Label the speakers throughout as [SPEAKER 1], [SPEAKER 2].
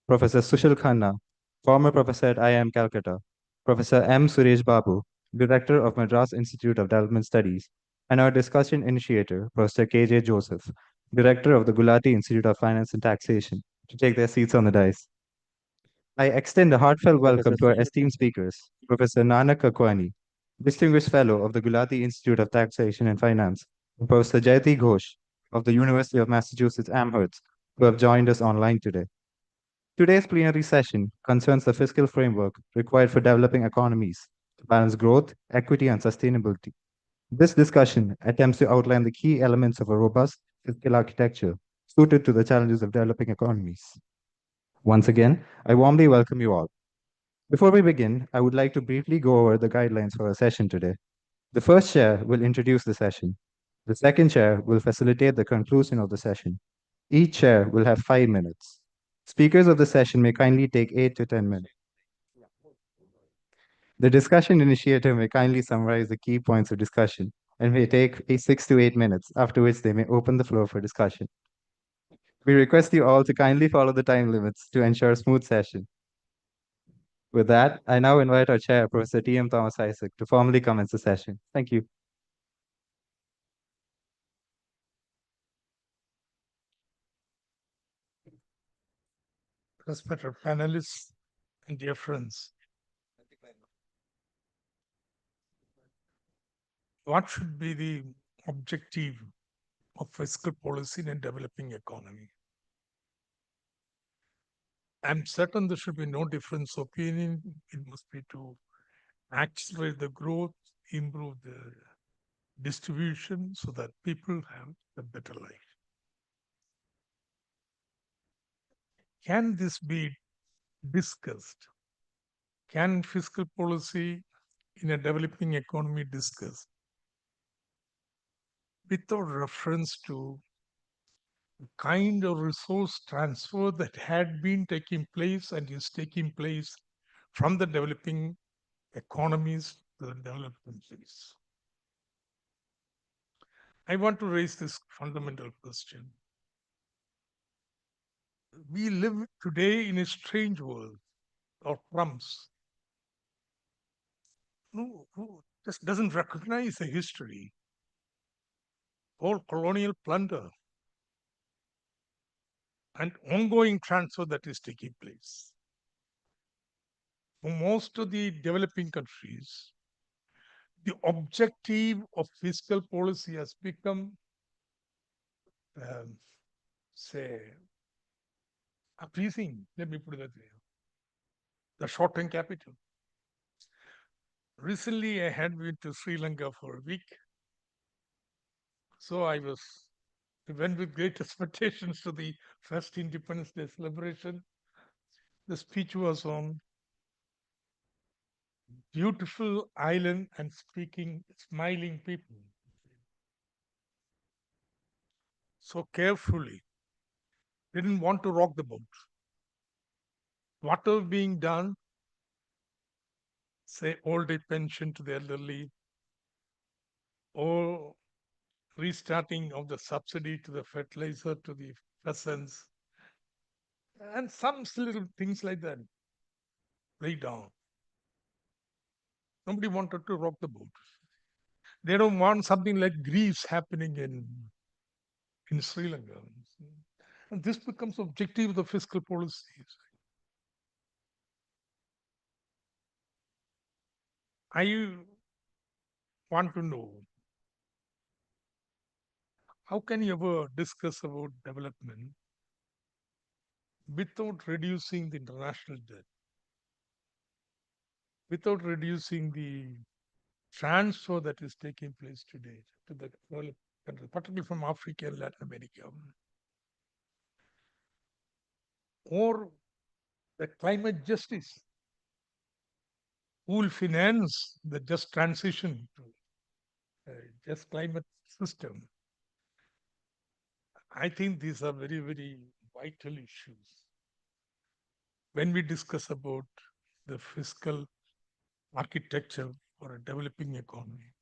[SPEAKER 1] Professor Sushil Khanna, former professor at IIM Calcutta, Professor M. Suresh Babu, Director of Madras Institute of Development Studies, and our discussion initiator, Professor K.J. Joseph, Director of the Gulati Institute of Finance and Taxation, to take their seats on the dais. I extend a heartfelt
[SPEAKER 2] Professor
[SPEAKER 1] welcome to our
[SPEAKER 2] Sushil.
[SPEAKER 1] esteemed speakers, Professor Nanak Kakwani, Distinguished Fellow of the Gulati Institute of Taxation and Finance, and Professor Jayati Ghosh of the University of Massachusetts Amherst, who have joined us online today. Today's plenary session concerns the fiscal framework required for developing economies to balance growth, equity, and sustainability. This discussion attempts to outline the key elements of a robust fiscal architecture suited to the challenges of developing economies. Once again, I warmly welcome you all. Before we begin, I would like to briefly go over the guidelines for our session today. The first chair will introduce the session. The second chair will facilitate the conclusion of the session. Each chair will have 5 minutes. Speakers of the session may kindly take 8 to 10 minutes. The discussion initiator may kindly summarize the key points of discussion and may take 6 to 8 minutes, after which they may open the floor for discussion. We request you all to kindly follow the time limits to ensure a smooth session. With that, I now invite our chair, Professor T.M. Thomas Isaac, to formally commence the session. Thank you.
[SPEAKER 3] Respected panelists and dear friends, what should be the objective of fiscal policy in a developing economy? I'm certain there should be no difference of opinion. It must be to accelerate the growth, improve the distribution so that people have a better life. Can this be discussed? Can fiscal policy in a developing economy discussed without reference to kind of resource transfer that had been taking place and is taking place from the developing economies to the developed countries? I want to raise this fundamental question. We live today in a strange world of Trumps who just doesn't recognize the history, all colonial plunder and ongoing transfer that is taking place. For most of the developing countries, the objective of fiscal policy has become, um, say, appeasing, let me put it that way, the short-term capital. Recently, I had been to Sri Lanka for a week. So I went with great expectations to the first Independence Day celebration. The speech was on beautiful island and smiling people. So carefully, didn't want to rock the boat. Whatever being done, say old age pension to the elderly, or restarting of the subsidy to the fertilizer to the peasants, and some little things like that, lay down. Nobody wanted to rock the boat. They don't want something like Greece happening in Sri Lanka. And this becomes objective of the fiscal policies. I want to know, how can you ever discuss about development without reducing the international debt, without reducing the transfer that is taking place today to the developed countries, particularly from Africa and Latin America, or the climate justice? Who will finance the just transition to just climate system? I think these are very, very vital issues when we discuss about the fiscal architecture for a developing economy.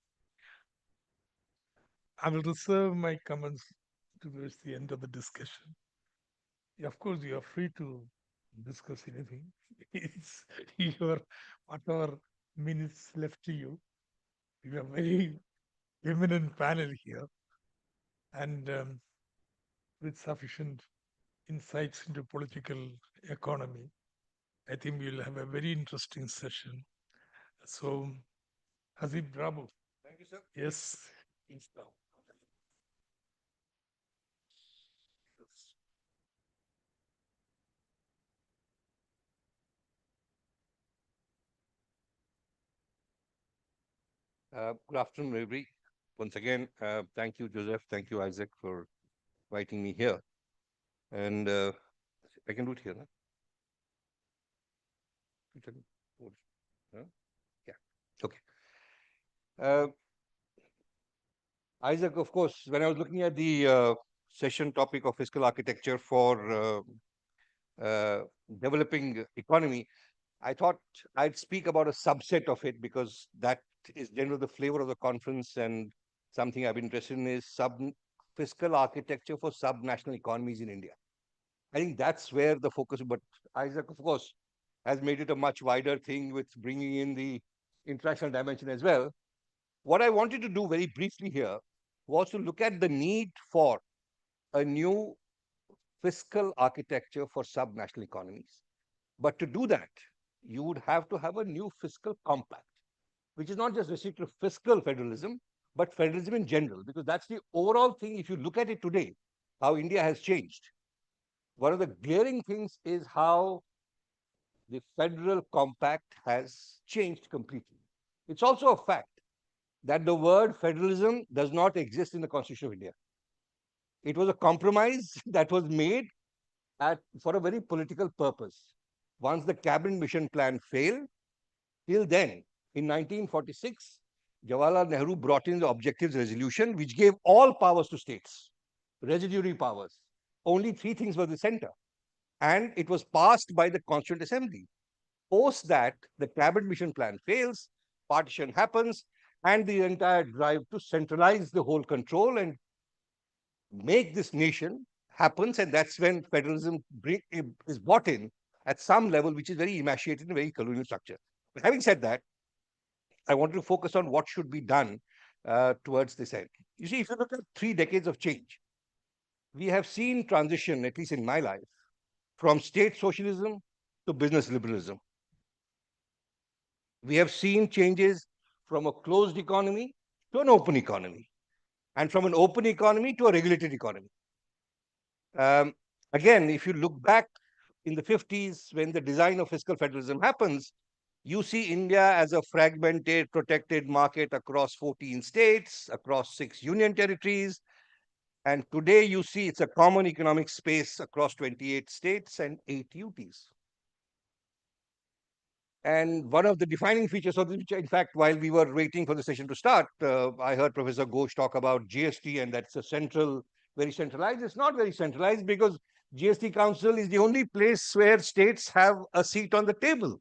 [SPEAKER 3] I will reserve my comments towards the end of the discussion. Of course, you are free to discuss anything. It's your whatever minutes left to you. You have a very eminent panel here, and with sufficient insights into political economy. I think we'll have a very interesting session. So, Hazib, bravo.
[SPEAKER 2] Thank you, sir.
[SPEAKER 3] Yes, please now.
[SPEAKER 2] Good afternoon, everybody. Once again, thank you, Joseph. Thank you, Isaac, for inviting me here. And I can do it here, no? Huh? Yeah. Okay. Uh, Isaac, of course, when I was looking at the session topic of fiscal architecture for developing economy, I thought I'd speak about a subset of it because that is generally the flavor of the conference, and something I've been interested in is fiscal architecture for sub-national economies in India. I think that's where the focus. But Isaac, of course, has made it a much wider thing with bringing in the international dimension as well. What I wanted to do very briefly here was to look at the need for a new fiscal architecture for sub-national economies. But to do that, you would have to have a new fiscal compact, which is not just restricted to fiscal federalism, but federalism in general, because that's the overall thing. If you look at it today, how India has changed, one of the glaring things is how the federal compact has changed completely. It's also a fact that the word federalism does not exist in the Constitution of India. It was a compromise that was made for a very political purpose. Once the cabinet mission plan failed, till then, in 1946, Jawaharlal Nehru brought in the Objectives Resolution, which gave all powers to states, residuary powers. Only three things were the center. And it was passed by the Constituent Assembly. Post that, the cabinet mission plan fails, partition happens, and the entire drive to centralize the whole control and make this nation happens. And that's when federalism is brought in at some level, which is very emaciated and very colonial structure. But having said that, I wanted to focus on what should be done towards this end. You see, if you look at 3 decades of change, we have seen transition, at least in my life, from state socialism to business liberalism. We have seen changes from a closed economy to an open economy, and from an open economy to a regulated economy. Um, Again, if you look back in the 50s, when the design of fiscal federalism happens, you see India as a fragmented, protected market across 14 states, across 6 union territories. And today you see it's a common economic space across 28 states and 8 UTs. And one of the defining features of this, which in fact, while we were waiting for the session to start, I heard Professor Ghosh talk about GST, and that's a very centralized. It's not very centralized because GST Council is the only place where states have a seat on the table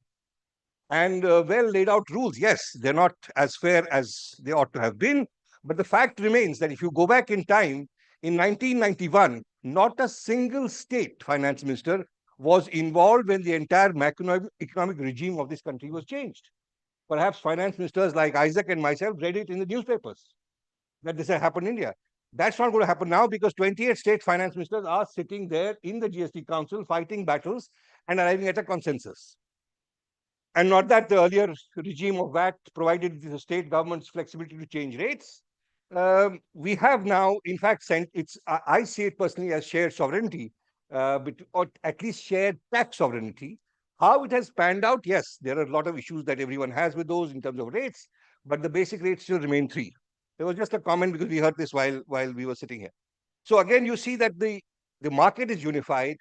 [SPEAKER 2] and well laid out rules. Yes, they're not as fair as they ought to have been, but the fact remains that if you go back in time, in 1991, not a single state finance minister was involved when the entire macroeconomic regime of this country was changed. Perhaps finance ministers like Isaac and myself read it in the newspapers that this had happened in India. That's not going to happen now because 28 state finance ministers are sitting there in the GST Council fighting battles and arriving at a consensus. And not that the earlier regime of VAT provided the state governments flexibility to change rates. We have now, in fact, I see it personally as shared sovereignty, or at least shared tax sovereignty. How it has panned out, yes, there are a lot of issues that everyone has with those in terms of rates, but the basic rates still remain 3. There was just a comment because we heard this while we were sitting here. So again, you see that the market is unified.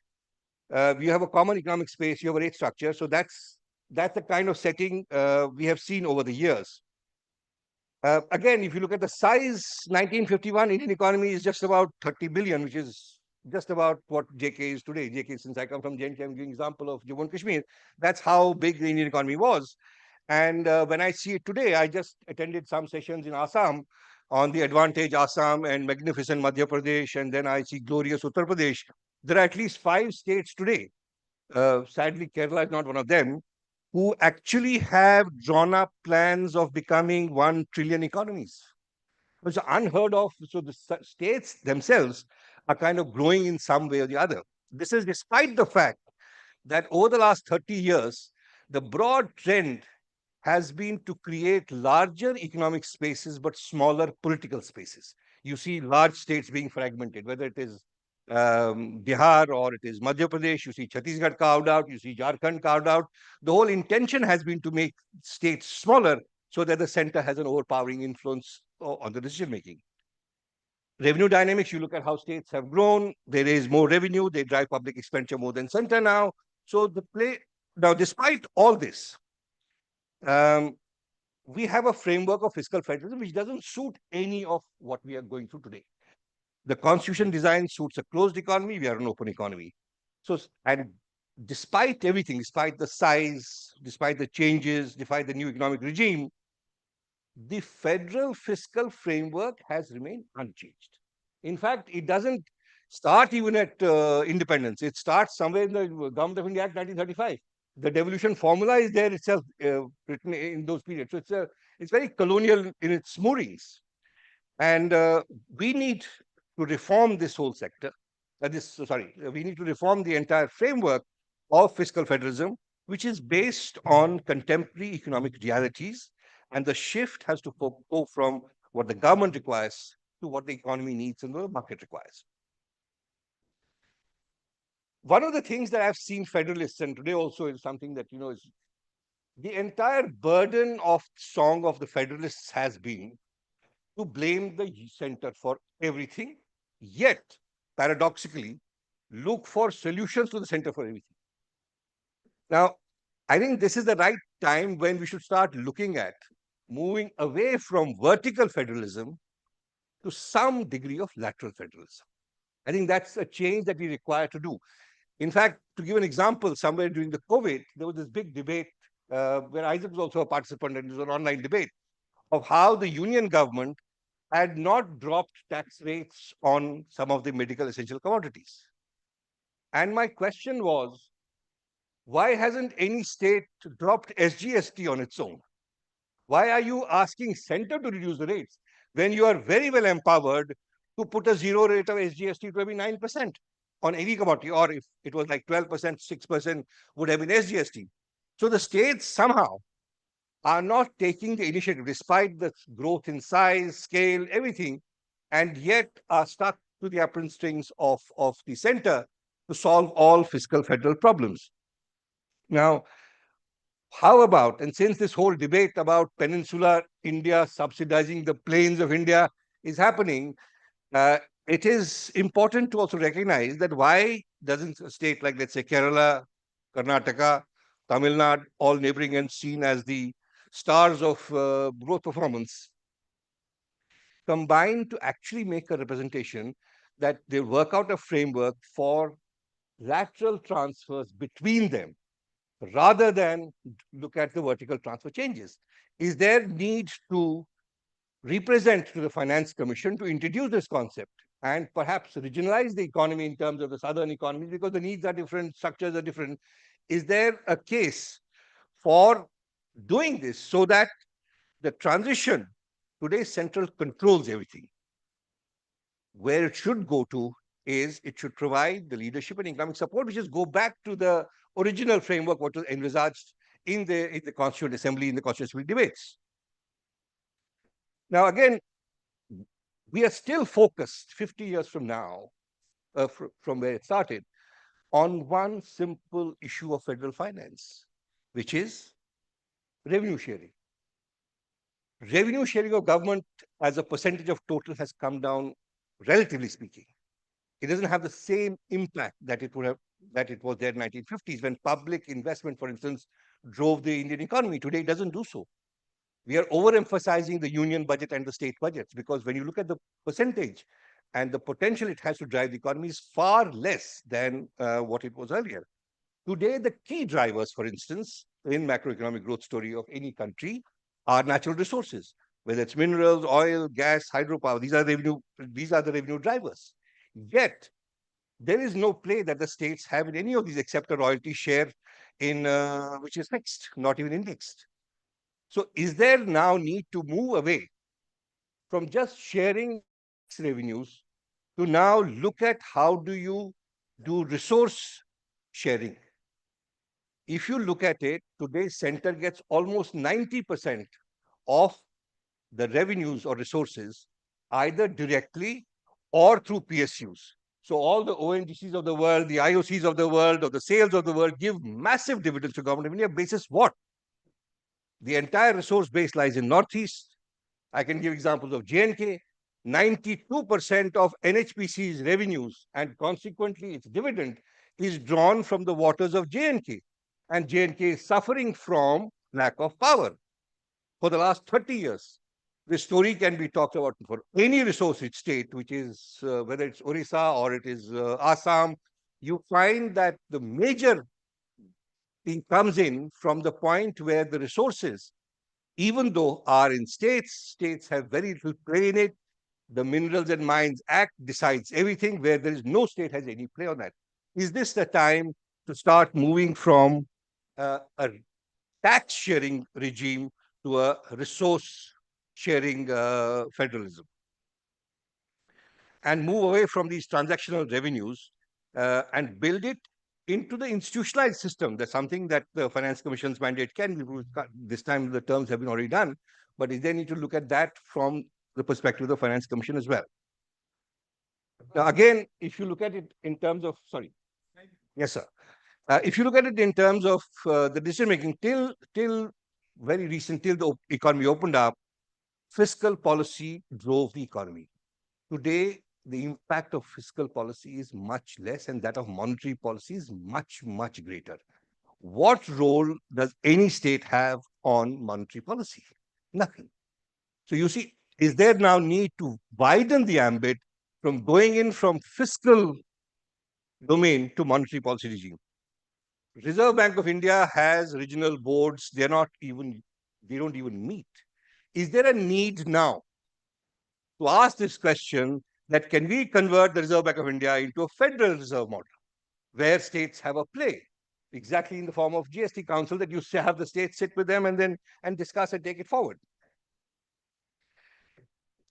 [SPEAKER 2] You have a common economic space, you have a rate structure. So that's the kind of setting we have seen over the years. Again, if you look at the size, 1951 Indian economy is just about 30 billion, which is just about what JK is today. JK, since I come from JNK, I'm giving example of Jammu and Kashmir. That's how big the Indian economy was. And when I see it today, I just attended some sessions in Assam on the advantage Assam and magnificent Madhya Pradesh, and then I see glorious Uttar Pradesh. There are at least 5 states today sadly, Kerala is not one of them, who actually have drawn up plans of becoming 1 trillion economies. It's unheard of. So the states themselves are kind of growing in some way or the other. This is despite the fact that over the last 30 years, the broad trend has been to create larger economic spaces but smaller political spaces. You see large states being fragmented, whether it is Bihar or it is Madhya Pradesh, you see Chhattisgarh carved out, you see Jharkhand carved out. The whole intention has been to make states smaller so that the center has an overpowering influence on the decision making. Revenue dynamics, you look at how states have grown, there is more revenue, they drive public expenditure more than center now. So the play, now despite all this, um, we have a framework of fiscal federalism which doesn't suit any of what we are going through today. The constitution design suits a closed economy, we are an open economy. So, and despite everything, despite the size, despite the changes, despite the new economic regime, the federal fiscal framework has remained unchanged. In fact, it doesn't start even at independence. It starts somewhere in the Government of India Act 1935. The devolution formula is there itself, written in those periods. So it's very colonial in its moorings. And we need to reform this whole sector. We need to reform the entire framework of fiscal federalism, which is based on contemporary economic realities. And the shift has to go from what the government requires to what the economy needs and the market requires. One of the things that I've seen federalists, and today also is something that, is the entire burden of song of the federalists has been to blame the center for everything, yet paradoxically look for solutions to the center for everything. Now, I think this is the right time when we should start looking at moving away from vertical federalism to some degree of lateral federalism. I think that's a change that we require to do. In fact, to give an example, somewhere during the COVID, there was this big debate where Isaac was also a participant, and it was an online debate of how the union government had not dropped tax rates on some of the medical essential commodities. And my question was, why hasn't any state dropped SGST on its own? Why are you asking center to reduce the rates when you are very well empowered to put a zero rate of SGST to maybe 9% on any commodity, or if it was like 12%, 6% would have been SGST. So the states somehow are not taking the initiative despite the growth in size, scale, everything, and yet are stuck to the apron strings of the center to solve all fiscal federal problems. Now, how about, and since this whole debate about peninsular India subsidizing the plains of India is happening, it is important to also recognize that why doesn't a state like, let's say, Kerala, Karnataka, Tamil Nadu, all neighboring and seen as the stars of growth performance, combine to actually make a representation that they work out a framework for lateral transfers between them rather than look at the vertical transfer changes? Is there need to represent to the Finance Commission to introduce this concept and perhaps regionalize the economy in terms of the southern economies because the needs are different, structures are different? Is there a case for doing this so that the transition today central controls everything? Where it should go to is it should provide the leadership and economic support, which is go back to the original framework, what was envisaged in the Constituent Assembly, in the Constituent Assembly debates. Now, again, we are still focused 50 years from now, from where it started, on one simple issue of federal finance, which is revenue sharing. Revenue sharing of government as a percentage of total has come down, relatively speaking. It doesn't have the same impact that it would have, that it was there in 1950s when public investment, for instance, drove the Indian economy. Today, it doesn't do so. We are overemphasizing the union budget and the state budgets because when you look at the percentage and the potential it has to drive the economy is far less than what it was earlier. Today, the key drivers, for instance, in macroeconomic growth story of any country are natural resources, whether it's minerals, oil, gas, hydropower. These are the revenue drivers. Yet, there is no play that the states have in any of these except a royalty share in which is fixed, not even indexed. So is there now need to move away from just sharing tax revenues to now look at how do you do resource sharing? If you look at it, today's center gets almost 90% of the revenues or resources either directly or through PSUs. So all the ONGCs of the world, the IOCs of the world, or the sales of the world give massive dividends to government of India. Basis what? The entire resource base lies in Northeast. I can give examples of J&K. 92% of NHPC's revenues and consequently its dividend is drawn from the waters of J&K. And J&K is suffering from lack of power for the last 30 years. This story can be talked about for any resource-rich state, which is whether it's Orissa or it is Assam. You find that the major thing comes in from the point where the resources, even though are in states have very little play in it. The Minerals and Mines Act decides everything where there is no state has any play on that. Is this the time to start moving from a tax sharing regime to a resource sharing federalism and move away from these transactional revenues and build it into the institutionalized system? That's something that the Finance Commission's mandate can be. This time the terms have been already done, but is there need to look at that from the perspective of the Finance Commission as well? Now, again, if you look at it in terms of, sorry, yes, sir. If you look at it in terms of the decision making till very recent, till the economy opened up, fiscal policy drove the economy. Today, the impact of fiscal policy is much less, and that of monetary policy is much, much greater. What role does any state have on monetary policy? Nothing. So you see, is there now need to widen the ambit from going in from fiscal domain to monetary policy regime? Reserve Bank of India has regional boards. They don't even meet. Is there a need now to ask this question that can we convert the Reserve Bank of India into a federal reserve model where states have a play, exactly in the form of GST Council that you have the states sit with them and then discuss and take it forward?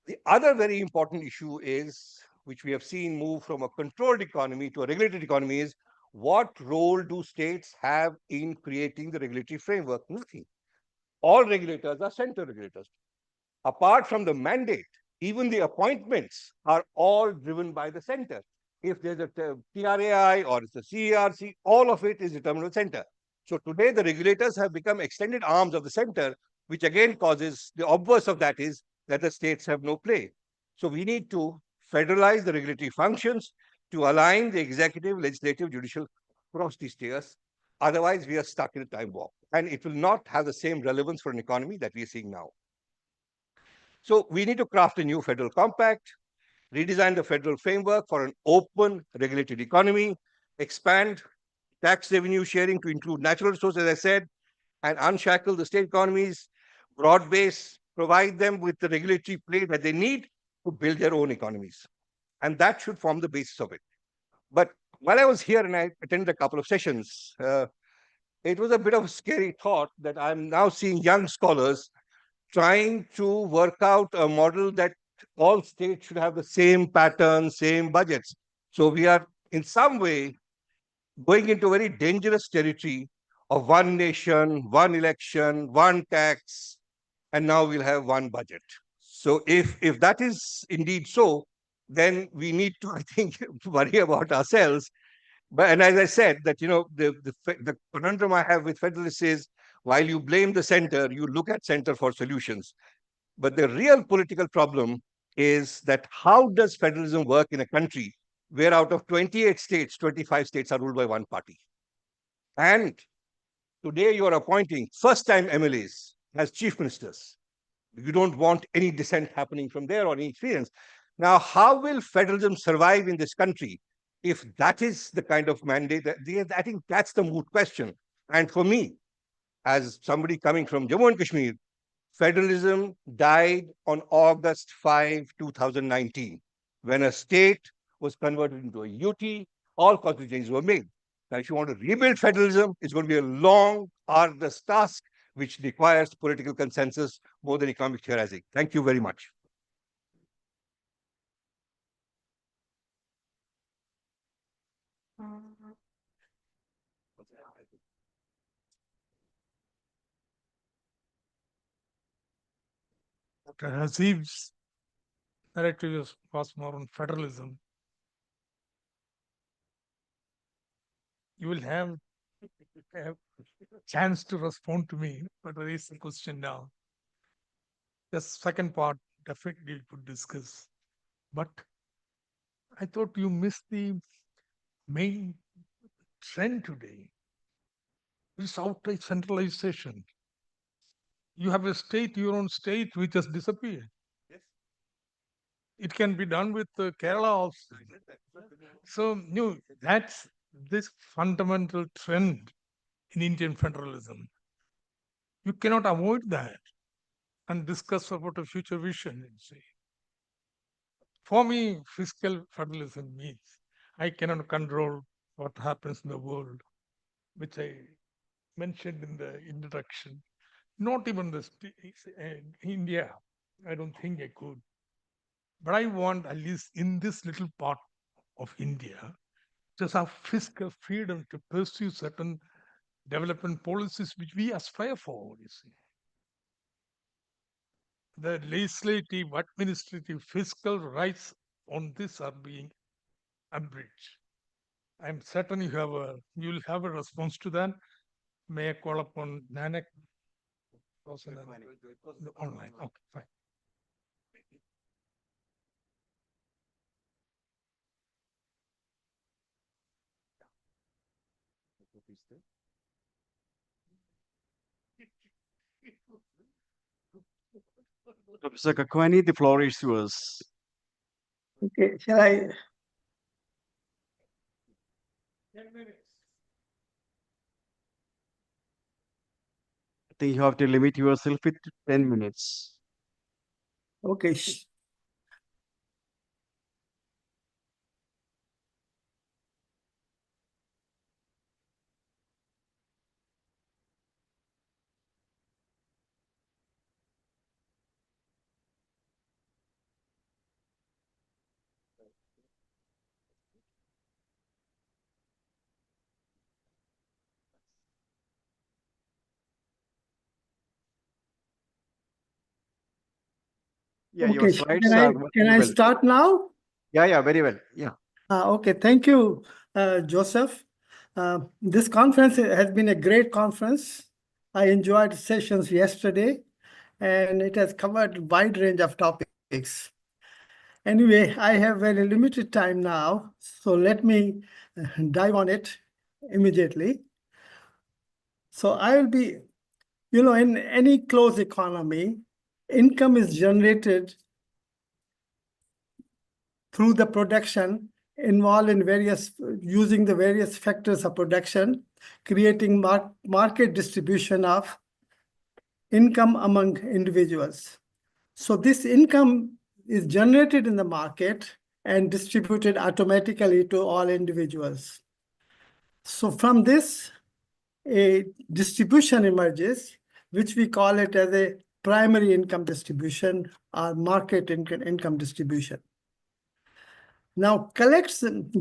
[SPEAKER 2] The other very important issue is, which we have seen move from a controlled economy to a regulated economy, is what role do states have in creating the regulatory framework? Nothing. All regulators are center regulators. Apart from the mandate, even the appointments are all driven by the center. If there's a TRAI or it's a CERC, all of it is determined by the center. So today the regulators have become extended arms of the center, which again causes the obverse of that is that the states have no play. So we need to federalize the regulatory functions to align the executive, legislative, judicial across these tiers. Otherwise, we are stuck in a time warp, and it will not have the same relevance for an economy that we are seeing now. So we need to craft a new federal compact, redesign the federal framework for an open, regulated economy, expand tax revenue sharing to include natural resources, as I said, and unshackle the state economies, broad base, provide them with the regulatory play that they need to build their own economies. And that should form the basis of it. But while I was here and I attended a couple of sessions, it was a bit of a scary thought that I'm now seeing young scholars trying to work out a model that all states should have the same pattern, same budgets. So we are in some way going into a very dangerous territory of one nation, one election, one tax, and now we'll have one budget. So if that is indeed so, then we need to, I think, worry about ourselves. But and as I said, that the conundrum I have with federalists is while you blame the center, you look at center for solutions. But the real political problem is that how does federalism work in a country where out of 28 states, 25 states are ruled by one party? And today you are appointing first-time MLAs as chief ministers. You don't want any dissent happening from there or any experience. Now, how will federalism survive in this country if that is the kind of mandate? I think that's the moot question. And for me, as somebody coming from Jammu and Kashmir, federalism died on August 5, 2019, when a state was converted into a UT all constitutional changes were made. Now, if you want to rebuild federalism, it's going to be a long, arduous task which requires political consensus more than economic theorizing. Thank you very much.
[SPEAKER 3] Dr. Hasib's narrative was more on federalism. You will have a chance to respond to me, but raise the question now. The second part definitely we could discuss. But I thought you missed the main trend today. It's outright centralization. You have a state, your own state, which has disappeared.
[SPEAKER 2] Yes.
[SPEAKER 3] It can be done with Kerala also. So, that's this fundamental trend in Indian federalism. You cannot avoid that and discuss about a future vision. For me, fiscal federalism means I cannot control what happens in the world, which I mentioned in the introduction. Not even India. I don't think I could. But I want, at least in this little part of India, just have fiscal freedom to pursue certain development policies which we aspire for, you see. The legislative, administrative, fiscal rights on this are being abridged. I'm certain you'll have a response to that. May I call upon Nanak? Online. Okay, fine.
[SPEAKER 4] Professor Kakwani, the floor is yours.
[SPEAKER 5] Okay, shall I?
[SPEAKER 3] 10 minutes.
[SPEAKER 4] I think you have to limit yourself with 10 minutes.
[SPEAKER 5] Okay.
[SPEAKER 4] Yeah, your
[SPEAKER 5] Okay,
[SPEAKER 4] slides
[SPEAKER 5] can I,
[SPEAKER 4] are
[SPEAKER 5] can
[SPEAKER 4] working
[SPEAKER 5] I
[SPEAKER 4] well.
[SPEAKER 5] start now?
[SPEAKER 4] Yeah, very well. Yeah.
[SPEAKER 5] Okay, thank you, Joseph. This conference has been a great conference. I enjoyed sessions yesterday, and it has covered a wide range of topics. Anyway, I have very limited time now, so let me dive on it immediately. So I will be, in any closed economy, income is generated through the production involved in using the various factors of production, creating market distribution of income among individuals. So this income is generated in the market and distributed automatically to all individuals. So from this, a distribution emerges, which we call it as a primary income distribution or market income distribution. Now,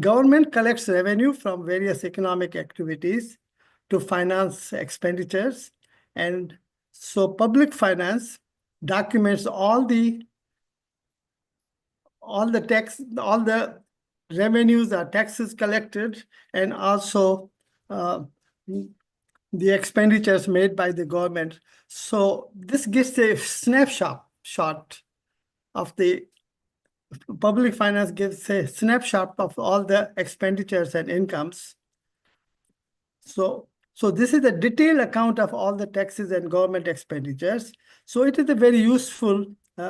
[SPEAKER 5] government collects revenue from various economic activities to finance expenditures. And so public finance documents all the revenues or taxes collected, and also the expenditures made by the government. So this gives a snapshot of the public finance, gives a snapshot of all the expenditures and incomes. So this is a detailed account of all the taxes and government expenditures. So it is a very useful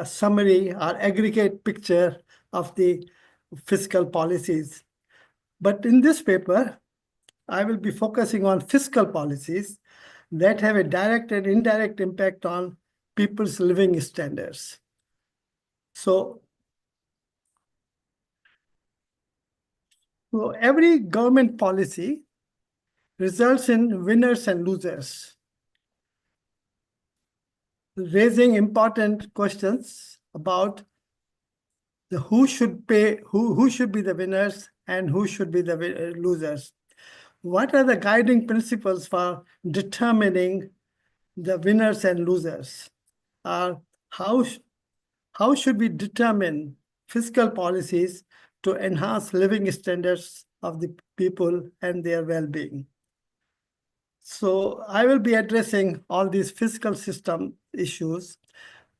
[SPEAKER 5] summary or aggregate picture of the fiscal policies. But in this paper, I will be focusing on fiscal policies that have a direct and indirect impact on people's living standards. So So every government policy results in winners and losers, raising important questions about who should pay, who should be the winners and who should be the losers. What are the guiding principles for determining the winners and losers? How should we determine fiscal policies to enhance living standards of the people and their well-being? So I will be addressing all these fiscal system issues,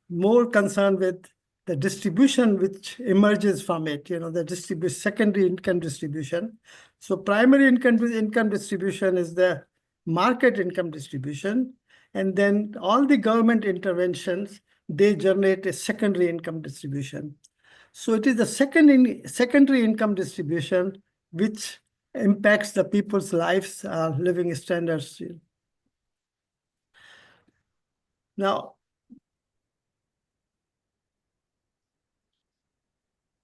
[SPEAKER 5] more concerned with the distribution which emerges from it, the secondary income distribution. So primary income distribution is the market income distribution, and then all the government interventions, they generate a secondary income distribution. So it is the secondary income distribution which impacts the people's lives, living standards. Now,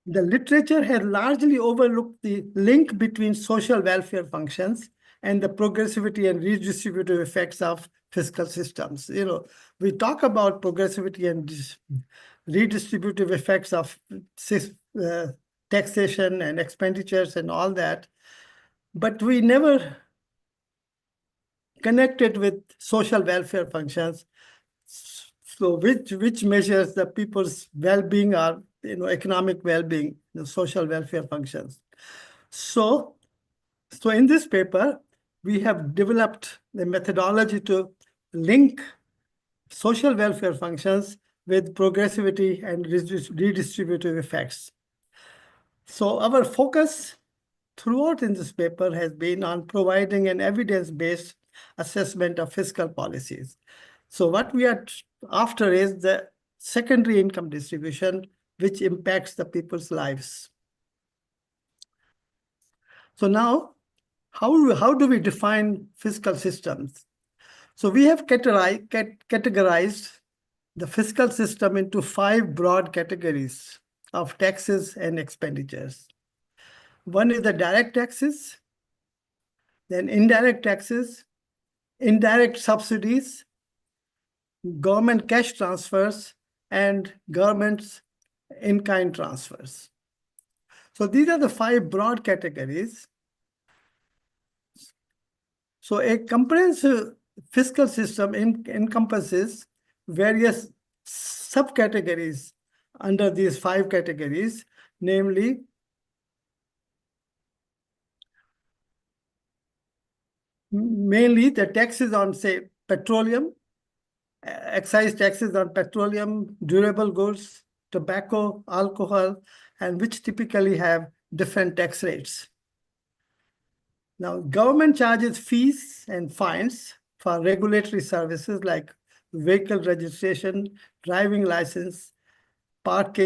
[SPEAKER 5] the literature has largely overlooked the link between social welfare functions and the progressivity and redistributive effects of fiscal systems. We talk about progressivity and redistributive effects of taxation and expenditures and all that, but we never connected with social welfare functions. So which measures the people's well-being or economic well-being, social welfare functions. So in this paper, we have developed a methodology to link social welfare functions with progressivity and redistributive effects. So our focus throughout in this paper has been on providing an evidence-based assessment of fiscal policies. So what we are after is the secondary income distribution, which impacts the people's lives. So now, how do we define fiscal systems? So we have categorized the fiscal system into 5 broad categories of taxes and expenditures. One is the direct taxes, then indirect taxes, indirect subsidies, government cash transfers, and government's in-kind transfers. So these are the 5 broad categories. So a comprehensive fiscal system encompasses various subcategories under these 5 categories, namely mainly the taxes on, say, petroleum, excise taxes on petroleum, durable goods, tobacco, alcohol, and which typically have different tax rates. Now, government charges fees and fines for regulatory services like vehicle registration, driving license, parks,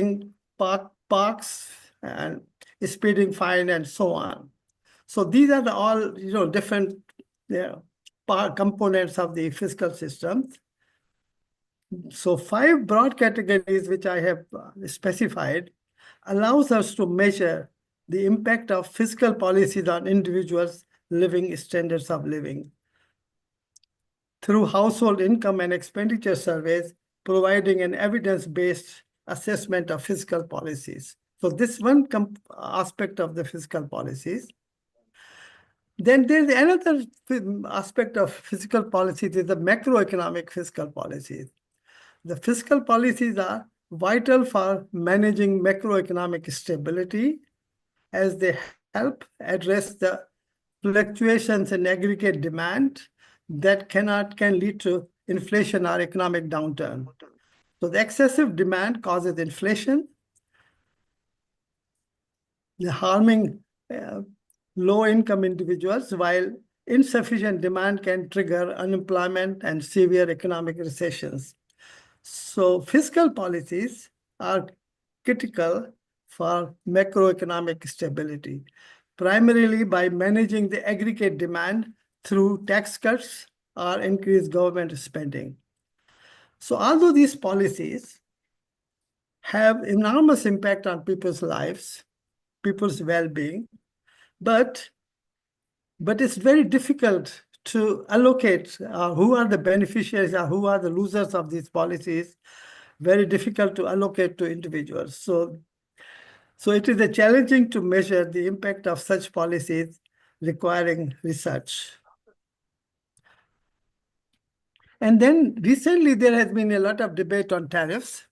[SPEAKER 5] and speeding fine, and so on. So these are all different components of the fiscal system. So 5 broad categories which I have specified allows us to measure the impact of fiscal policies on individuals' living standards of living through household income and expenditure surveys, providing an evidence-based assessment of fiscal policies. So this one aspect of the fiscal policies. Then there's another aspect of fiscal policies is the macroeconomic fiscal policies. The fiscal policies are vital for managing macroeconomic stability as they help address the fluctuations in aggregate demand that can lead to inflation or economic downturn. So the excessive demand causes inflation, harming low-income individuals, while insufficient demand can trigger unemployment and severe economic recessions. So fiscal policies are critical for macroeconomic stability, primarily by managing the aggregate demand through tax cuts or increased government spending. So although these policies have enormous impact on people's lives, people's well-being, but it's very difficult to allocate who are the beneficiaries or who are the losers of these policies. Very difficult to allocate to individuals. So it is challenging to measure the impact of such policies, requiring research. And then recently there has been a lot of debate on tariffs.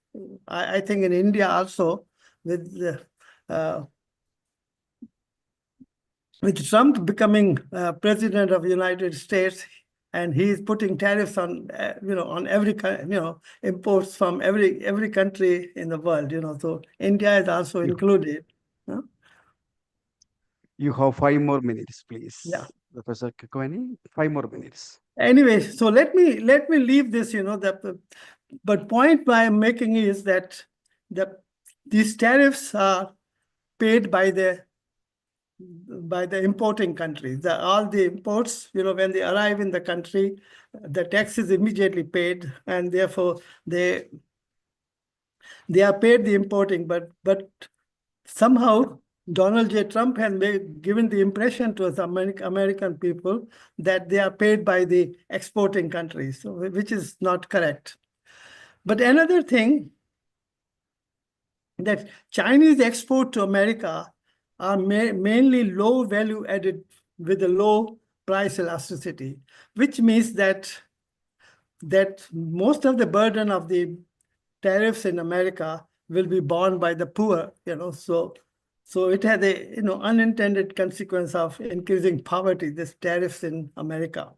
[SPEAKER 5] I think in India also, with Trump becoming president of the United States, and he is putting tariffs on on every imports from every country in the world. So India is also included.
[SPEAKER 4] You have 5 more minutes, please.
[SPEAKER 5] Yeah.
[SPEAKER 4] Professor Kakwani, 5 more minutes.
[SPEAKER 5] Anyway, so let me leave this. But point I'm making is that these tariffs are paid by the importing countries. All the imports, when they arrive in the country, the tax is immediately paid, and therefore they are paid the importing. But somehow Donald J. Trump has given the impression to us American people that they are paid by the exporting countries, which is not correct. But another thing, that Chinese export to America are mainly low value added with a low price elasticity, which means that most of the burden of the tariffs in America will be borne by the poor. So it has a unintended consequence of increasing poverty. This tariffs in America.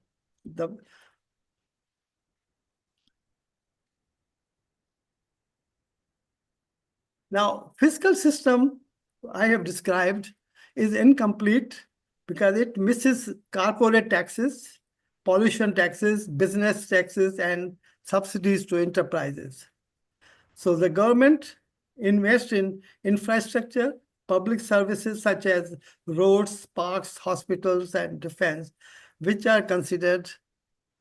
[SPEAKER 5] Now, fiscal system I have described is incomplete because it misses corporate taxes, pollution taxes, business taxes, and subsidies to enterprises. So the government invests in infrastructure, public services such as roads, parks, hospitals, and defense, which are considered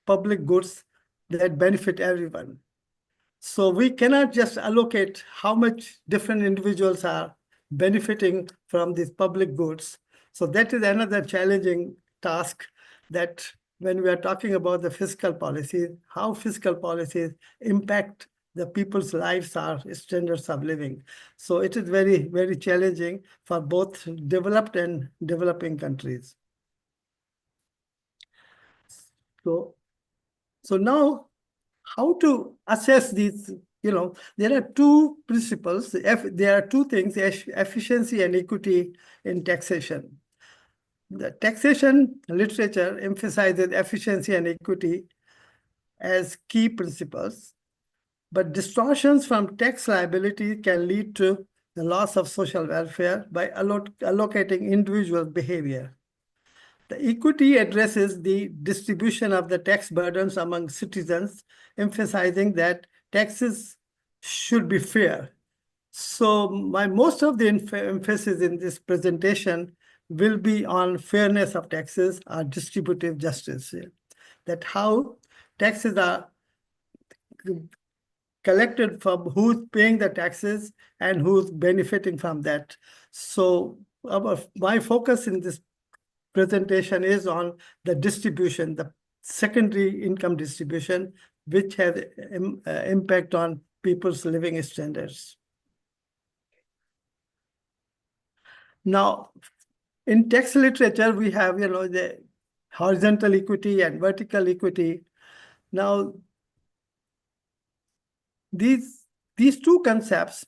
[SPEAKER 5] public goods that benefit everyone. So we cannot just allocate how much different individuals are benefiting from these public goods. So that is another challenging task, that when we are talking about the fiscal policy, how fiscal policies impact the people's lives or standards of living. So it is very, very challenging for both developed and developing countries. So now, how to assess these? There are two principles. There are two things: efficiency and equity in taxation. The taxation literature emphasizes efficiency and equity as key principles, but distortions from tax liability can lead to the loss of social welfare by allocating individual behavior. The equity addresses the distribution of the tax burdens among citizens, emphasizing that taxes should be fair. So most of the emphasis in this presentation will be on fairness of taxes or distributive justice. That how taxes are collected from who's paying the taxes and who's benefiting from that. So my focus in this presentation is on the distribution, the secondary income distribution, which has impact on people's living standards. Now, in tax literature, we have the horizontal equity and vertical equity. Now, these two concepts,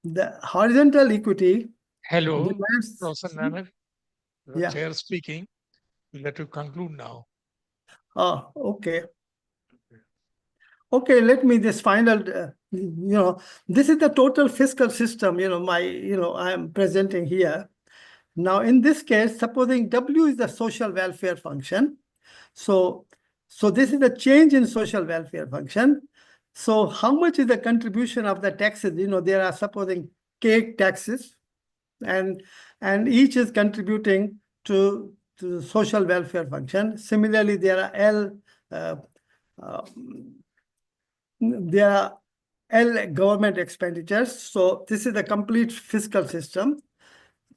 [SPEAKER 5] the horizontal equity.
[SPEAKER 3] Hello,
[SPEAKER 5] demands-
[SPEAKER 3] Professor Nanak. The
[SPEAKER 5] Yeah.
[SPEAKER 3] chair speaking. We'll let you conclude now.
[SPEAKER 5] Oh, okay. Okay, let me this final, this is the total fiscal system, I am presenting here. Now, in this case, supposing W is the social welfare function. So this is the change in social welfare function. So how much is the contribution of the taxes? There are supposing K taxes, and each is contributing to the social welfare function. Similarly, there are L government expenditures. So this is the complete fiscal system.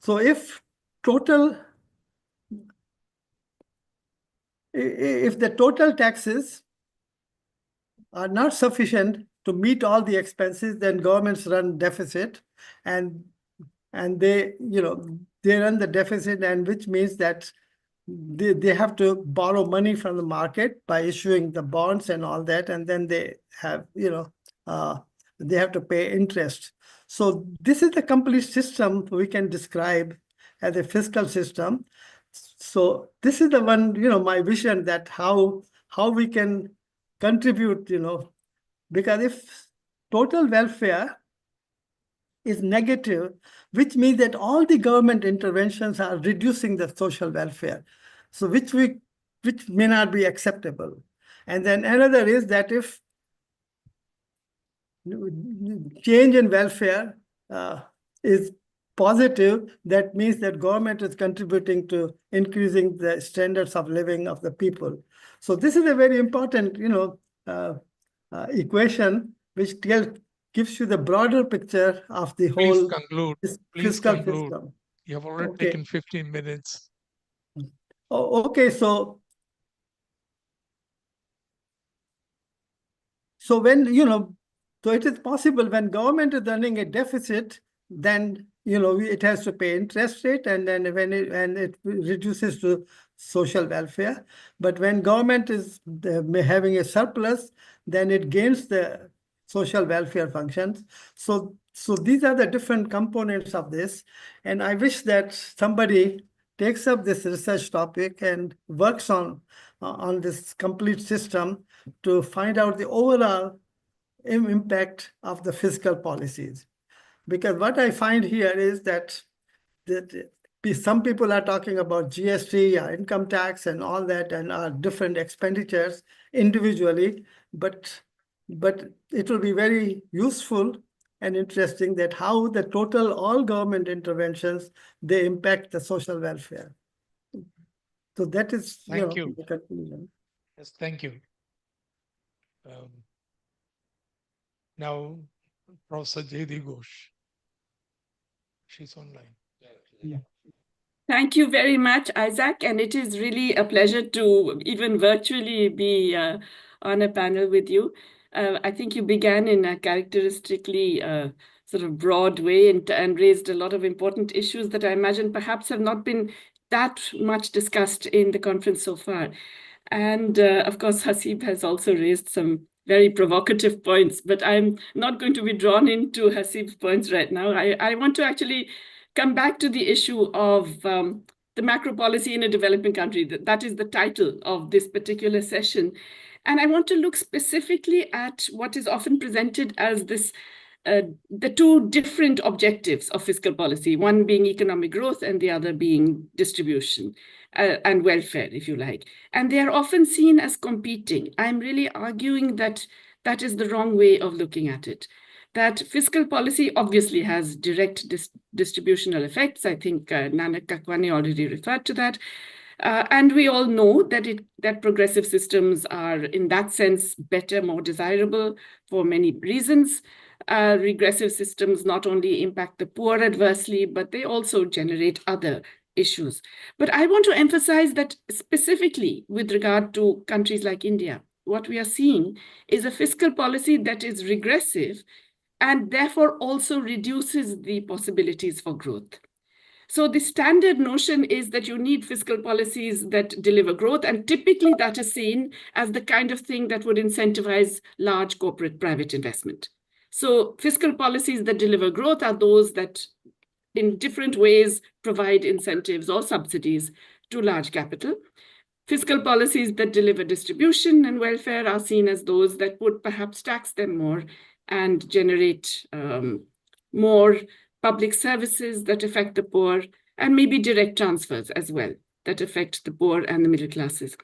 [SPEAKER 5] So if total if the total taxes are not sufficient to meet all the expenses, then governments run deficit, and they, they run the deficit, and which means that they have to borrow money from the market by issuing the bonds and all that, and then they have, they have to pay interest. So this is the complete system we can describe as a fiscal system. So this is the one, my vision, that how we can contribute, because if total welfare is negative, which means that all the government interventions are reducing the social welfare, so which may not be acceptable. And then another is that if change in welfare is positive, that means that government is contributing to increasing the standards of living of the people. So this is a very important, equation which gives you the broader picture of the
[SPEAKER 3] Please
[SPEAKER 5] whole
[SPEAKER 3] conclude. Please
[SPEAKER 5] fiscal
[SPEAKER 3] conclude.
[SPEAKER 5] system.
[SPEAKER 3] You have already
[SPEAKER 5] Okay.
[SPEAKER 3] taken 15 minutes.
[SPEAKER 5] Oh, okay, so when, so it is possible when government is running a deficit, then, it has to pay interest rate, and then when it reduces to social welfare. But when government is having a surplus, then it gains the social welfare functions. So these are the different components of this. And I wish that somebody takes up this research topic and works on this complete system to find out the overall impact of the fiscal policies. Because what I find here is that some people are talking about GST or income tax and all that, and different expenditures individually, but it will be very useful and interesting that how the total all government interventions, they impact the social welfare. So that is,
[SPEAKER 3] Thank you.
[SPEAKER 5] the conclusion.
[SPEAKER 3] Yes, thank you. Now, Professor Jayati Ghosh. She's online.
[SPEAKER 6] Thank you very much, Isaac. And it is really a pleasure to even virtually be on a panel with you. I think you began in a characteristically sort of broad way and raised a lot of important issues that I imagine perhaps have not been that much discussed in the conference so far. And of course, Hasib has also raised some very provocative points, but I'm not going to be drawn into Hasib's points right now. I want to actually come back to the issue of the macro policy in a developing country. That is the title of this particular session. And I want to look specifically at what is often presented as this the two different objectives of fiscal policy, one being economic growth and the other being distribution and welfare, if you like. And they are often seen as competing. I'm really arguing that that is the wrong way of looking at it. That fiscal policy obviously has direct distributional effects. I think Nanak Kakwani already referred to that. And we all know that progressive systems are, in that sense, better, more desirable for many reasons. Regressive systems not only impact the poor adversely, but they also generate other issues. But I want to emphasize that specifically with regard to countries like India, what we are seeing is a fiscal policy that is regressive and therefore also reduces the possibilities for growth. So the standard notion is that you need fiscal policies that deliver growth, and typically that is seen as the kind of thing that would incentivize large corporate private investment. So fiscal policies that deliver growth are those that in different ways provide incentives or subsidies to large capital. Fiscal policies that deliver distribution and welfare are seen as those that would perhaps tax them more and generate more public services that affect the poor, and maybe direct transfers as well that affect the poor and the middle classes.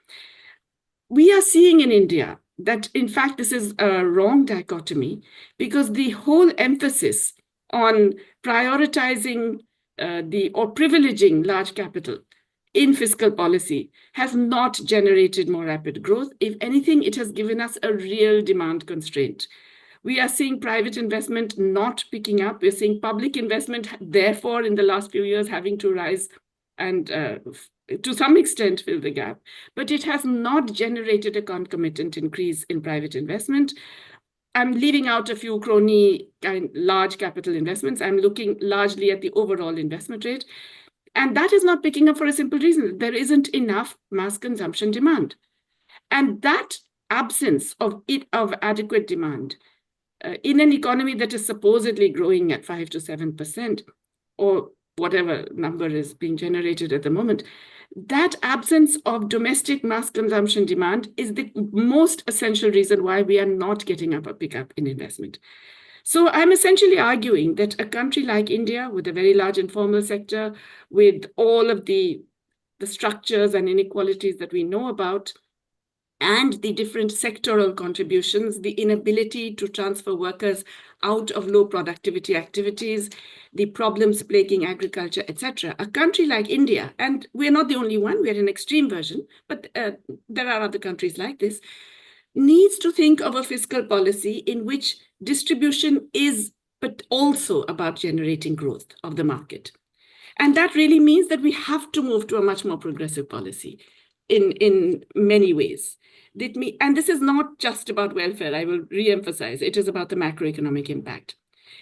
[SPEAKER 6] We are seeing in India that, in fact, this is a wrong dichotomy, because the whole emphasis on prioritizing or privileging large capital in fiscal policy has not generated more rapid growth. If anything, it has given us a real demand constraint. We are seeing private investment not picking up. We're seeing public investment, therefore, in the last few years, having to rise and to some extent fill the gap, but it has not generated a concomitant increase in private investment. I'm leaving out a few crony large capital investments. I'm looking largely at the overall investment rate. And that is not picking up for a simple reason. There isn't enough mass consumption demand. And that absence of adequate demand in an economy that is supposedly growing at 5 to 7%, or whatever number is being generated at the moment, that absence of domestic mass consumption demand is the most essential reason why we are not getting up a pickup in investment. So I'm essentially arguing that a country like India, with a very large informal sector, with all of the structures and inequalities that we know about, and the different sectoral contributions, the inability to transfer workers out of low productivity activities, the problems plaguing agriculture, etc. A country like India, and we're not the only one, we're an extreme version, but there are other countries like this, needs to think of a fiscal policy in which distribution is, but also about generating growth of the market. And that really means that we have to move to a much more progressive policy in many ways. And this is not just about welfare, I will re-emphasize, it is about the macroeconomic impact.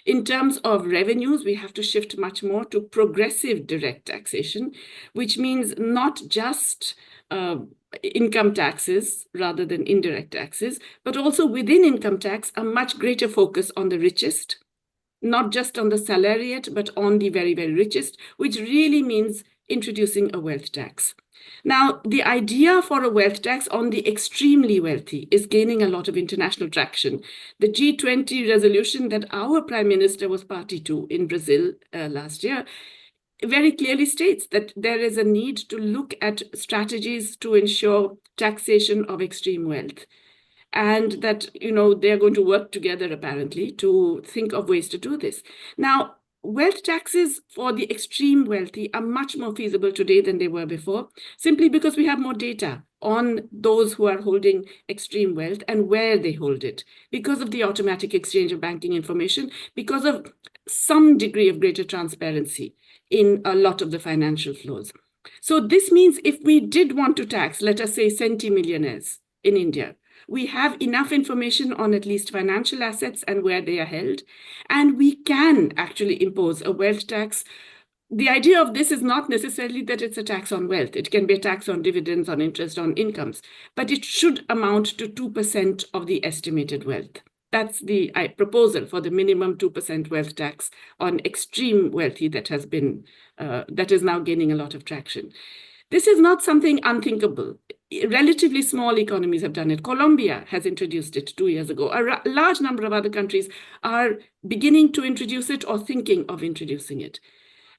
[SPEAKER 6] In terms of revenues, we have to shift much more to progressive direct taxation, which means not just income taxes rather than indirect taxes, but also within income tax, a much greater focus on the richest, not just on the salariat, but on the very, very richest, which really means introducing a wealth tax. Now, the idea for a wealth tax on the extremely wealthy is gaining a lot of international traction. The G20 resolution that our Prime Minister was party to in Brazil last year very clearly states that there is a need to look at strategies to ensure taxation of extreme wealth. And that, they're going to work together, apparently, to think of ways to do this. Now, wealth taxes for the extreme wealthy are much more feasible today than they were before, simply because we have more data on those who are holding extreme wealth and where they hold it, because of the automatic exchange of banking information, because of some degree of greater transparency in a lot of the financial flows. So this means if we did want to tax, let us say, centimillionaires in India, we have enough information on at least financial assets and where they are held, and we can actually impose a wealth tax. The idea of this is not necessarily that it's a tax on wealth. It can be a tax on dividends, on interest, on incomes, but it should amount to 2% of the estimated wealth. That's the proposal for the minimum 2% wealth tax on extreme wealthy that is now gaining a lot of traction. This is not something unthinkable. Relatively small economies have done it. Colombia has introduced it 2 years ago. A large number of other countries are beginning to introduce it or thinking of introducing it.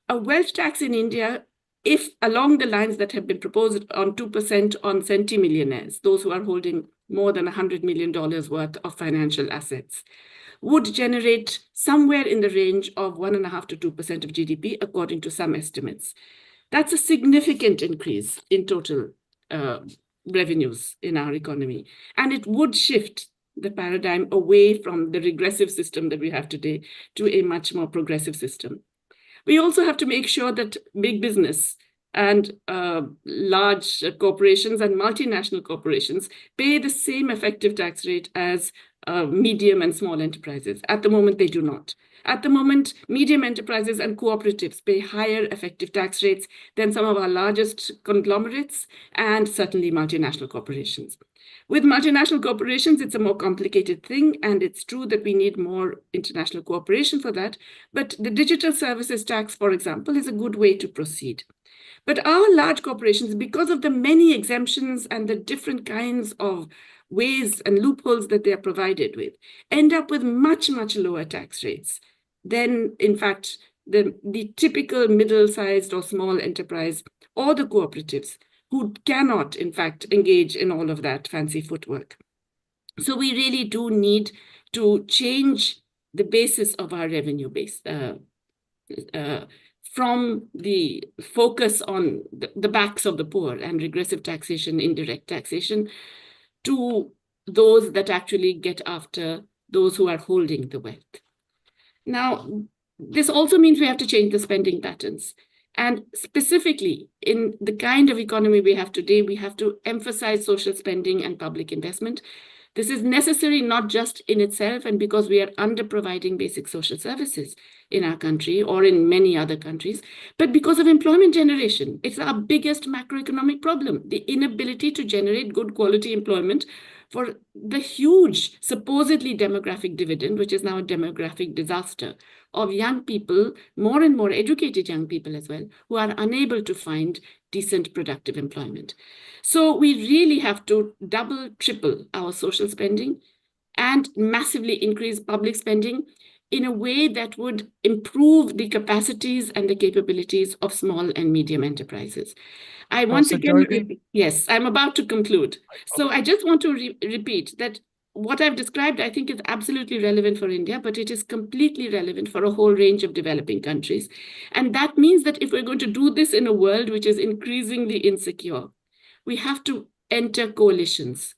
[SPEAKER 6] A wealth tax in India, if along the lines that have been proposed on 2% on centimillionaires, those who are holding more than $100 million worth of financial assets, would generate somewhere in the range of 1.5% to 2% of GDP, according to some estimates. That's a significant increase in total revenues in our economy. And it would shift the paradigm away from the regressive system that we have today to a much more progressive system. We also have to make sure that big business and large corporations and multinational corporations pay the same effective tax rate as medium and small enterprises. At the moment, they do not. At the moment, medium enterprises and cooperatives pay higher effective tax rates than some of our largest conglomerates and certainly multinational corporations. With multinational corporations, it's a more complicated thing, and it's true that we need more international cooperation for that. But the digital services tax, for example, is a good way to proceed. But our large corporations, because of the many exemptions and the different kinds of ways and loopholes that they are provided with, end up with much, much lower tax rates than, in fact, the typical middle-sized or small enterprise or the cooperatives who cannot, in fact, engage in all of that fancy footwork. So we really do need to change the basis of our revenue base from the focus on the backs of the poor and regressive taxation, indirect taxation, to those that actually get after those who are holding the wealth. Now, this also means we have to change the spending patterns. And specifically, in the kind of economy we have today, we have to emphasize social spending and public investment. This is necessary not just in itself and because we are under-providing basic social services in our country or in many other countries, but because of employment generation. It's our biggest macroeconomic problem, the inability to generate good quality employment for the huge, supposedly demographic dividend, which is now a demographic disaster, of young people, more and more educated young people as well, who are unable to find decent, productive employment. So we really have to double, triple our social spending and massively increase public spending in a way that would improve the capacities and the capabilities of small and medium enterprises. I once again, yes, I'm about to conclude. So I just want to repeat that what I've described, I think, is absolutely relevant for India, but it is completely relevant for a whole range of developing countries. And that means that if we're going to do this in a world which is increasingly insecure, we have to enter coalitions.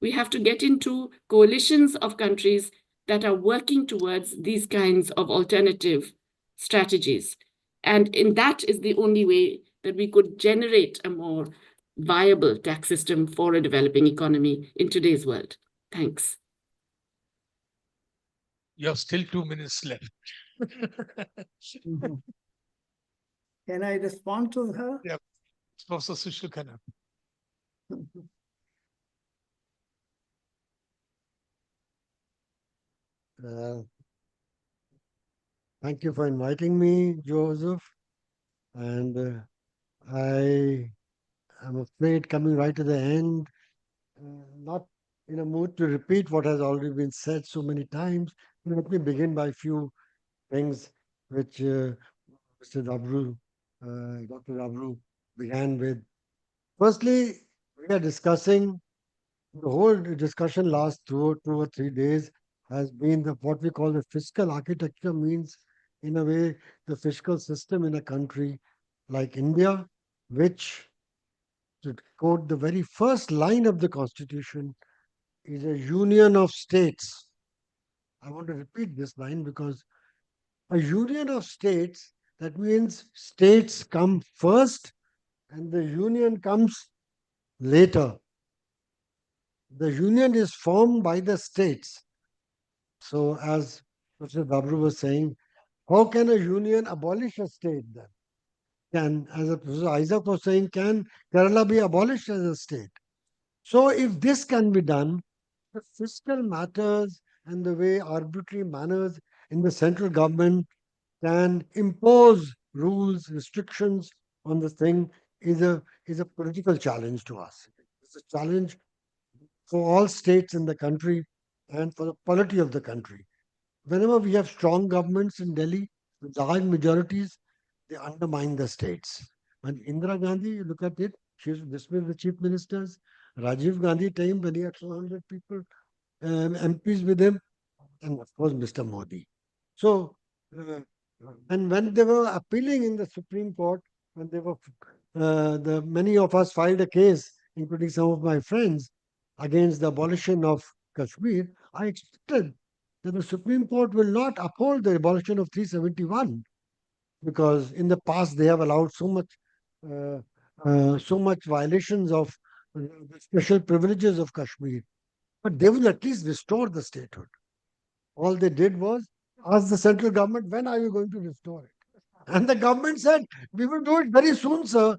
[SPEAKER 6] We have to get into coalitions of countries that are working towards these kinds of alternative strategies. And that is the only way that we could generate a more viable tax system for a developing economy in today's world. Thanks.
[SPEAKER 3] You have still 2 minutes left.
[SPEAKER 5] Can I respond to her?
[SPEAKER 3] Yeah, Professor Sushil Khanna.
[SPEAKER 7] Thank you for inviting me, Joseph. And I am afraid coming right to the end, not in a mood to repeat what has already been said so many times. Let me begin by a few things which Mr. Dabru, Dr. Dabru began with. Firstly, we are discussing, the whole discussion last 2 or 3 days has been what we call the fiscal architecture, means in a way the fiscal system in a country like India, which, to quote the very first line of the Constitution, is a union of states. I want to repeat this line because a union of states, that means states come first and the union comes later. The union is formed by the states. So, as Mr. Babru was saying, how can a union abolish a state then? As Professor Isaac was saying, can Kerala be abolished as a state? So, if this can be done, the fiscal matters and the way arbitrary manners in the central government can impose rules, restrictions on the thing is a political challenge to us. It's a challenge for all states in the country and for the polity of the country. Whenever we have strong governments in Delhi with large majorities, they undermine the states. When Indira Gandhi, you look at it, she used to dismiss the chief ministers. Rajiv Gandhi time when he had 400 people, MPs with him, and of course Mr. Modi. So, and when they were appealing in the Supreme Court, when they were, many of us filed a case, including some of my friends, against the abolition of Kashmir, I expected that the Supreme Court will not uphold the abolition of 371 because in the past they have allowed so much violations of the special privileges of Kashmir. But they will at least restore the statehood. All they did was ask the central government, when are you going to restore it? And the government said, we will do it very soon, sir.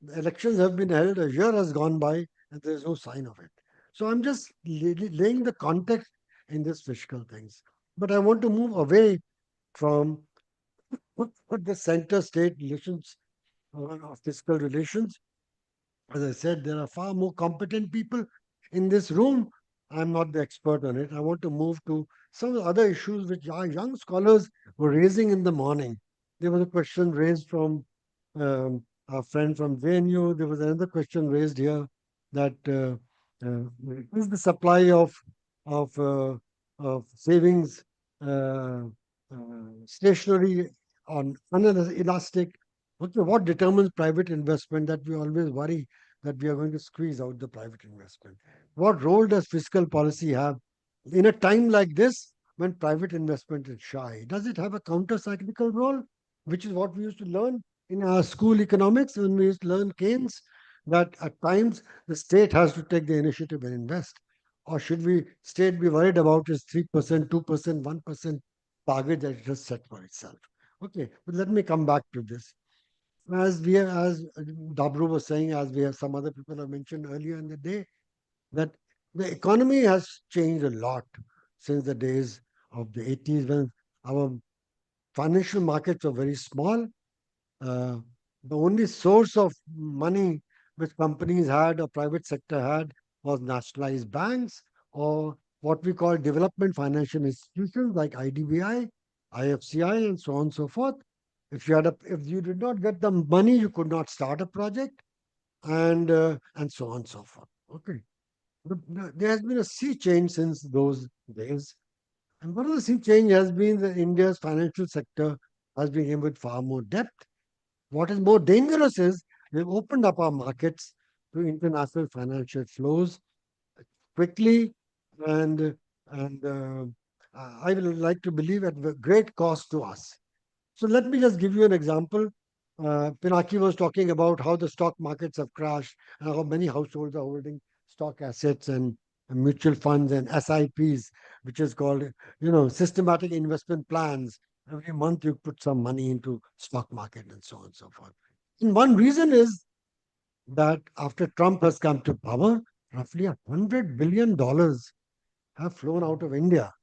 [SPEAKER 7] The elections have been held, a year has gone by, and there is no sign of it. So I'm just laying the context in this fiscal things. But I want to move away from the center-state relations of fiscal relations. As I said, there are far more competent people in this room. I'm not the expert on it. I want to move to some of the other issues which our young scholars were raising in the morning. There was a question raised from our friend from JNU. There was another question raised here that is the supply of, uh, of savings stationary on inelastic. Okay, what determines private investment? That we always worry that we are going to squeeze out the private investment. What role does fiscal policy have in a time like this when private investment is shy? Does it have a counter-cyclical role, which is what we used to learn in our school economics when we used to learn Keynes that at times the state has to take the initiative and invest? Or should we state be worried about its 3%, 2%, 1% target that it has set for itself? Okay, but let me come back to this. As Dabru was saying, as we have some other people have mentioned earlier in the day, that the economy has changed a lot since the days of the 80s when our financial markets were very small. uh, the only source of money which companies had or private sector had was nationalized banks or what we call development financial institutions like IDBI, IFCI, and so on and so forth. If you did not get the money, you could not start a project, and so on and so forth. Okay, there has been a sea change since those days, and one of the sea change has been that India's financial sector has become with far more depth. What is more dangerous is we've opened up our markets to international financial flows quickly, and and I will like to believe at great cost to us. So let me just give you an example. Pinaki was talking about how the stock markets have crashed and how many households are holding stock assets and mutual funds and SIPs, which is called, systematic investment plans. Every month you put some money into stock market and so on and so forth. And one reason is that after Trump has come to power, roughly $100 billion have flown out of India.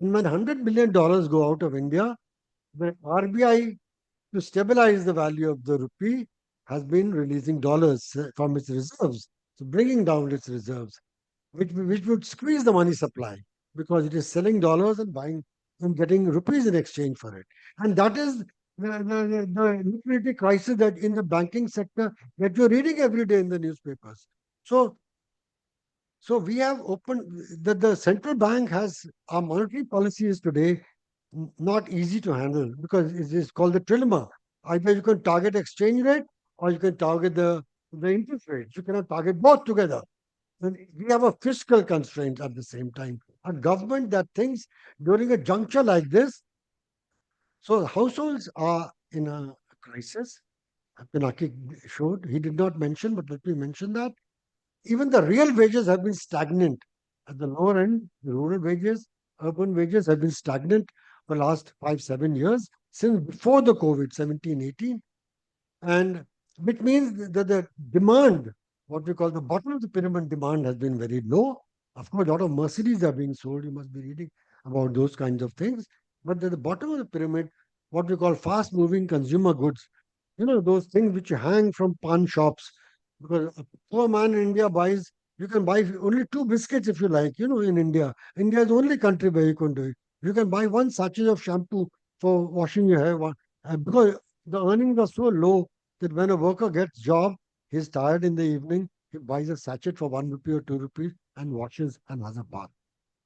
[SPEAKER 7] And when $100 billion go out of India, the RBI, to stabilize the value of the rupee, has been releasing dollars from its reserves, so bringing down its reserves, which would squeeze the money supply because it is selling dollars and buying and getting rupees in exchange for it. And that is the liquidity crisis that in the banking sector that you're reading every day in the newspapers. So so we have opened the central bank has our monetary policy is today not easy to handle because it is called the trilemma. Either you can target exchange rate or you can target the interest rates. You cannot target both together. And we have a fiscal constraint at the same time. A government that thinks during a juncture like this, so households are in a crisis. Pinaki showed, he did not mention, but let me mention that even the real wages have been stagnant. At the lower end, the rural wages, urban wages have been stagnant for the last 5, 7 years, since before the COVID 17, 18. And which means that the demand, what we call the bottom of the pyramid demand, has been very low. Of course, a lot of Mercedes are being sold. You must be reading about those kinds of things. But at the bottom of the pyramid, what we call fast moving consumer goods, those things which you hang from pawn shops, because a poor man in India buys, you can buy only two biscuits if you like, in India. India is the only country where you can do it. You can buy one sachet of shampoo for washing your hair, because the earnings are so low that when a worker gets job, he's tired in the evening, he buys a sachet for 1 rupee or 2 rupees and washes another bath.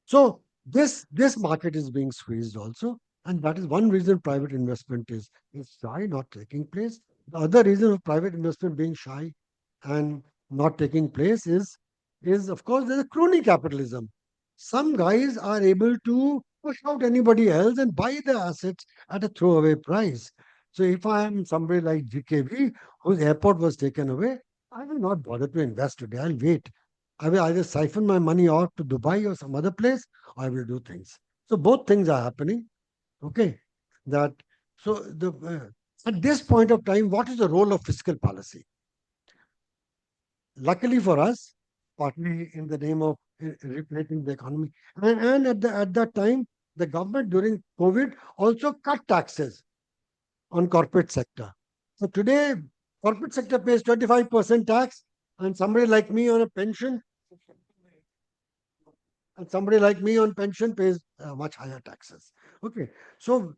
[SPEAKER 7] So this market is being squeezed also, and that is one reason private investment is shy, not taking place. The other reason of private investment being shy and not taking place is of course there's a crony capitalism. Some guys are able to push out anybody else and buy their assets at a throwaway price. So if I am somebody like GKV, whose airport was taken away, I will not bother to invest today. I'll wait. I will either siphon my money out to Dubai or some other place, or I will do things. So both things are happening. Okay, that so the at this point of time, what is the role of fiscal policy? Luckily for us, partly in the name of regulating the economy, and at that time, the government during COVID also cut taxes on corporate sector. So today, corporate sector pays 25% tax, and somebody like me on a pension and somebody like me on pension pays much higher taxes. Okay, so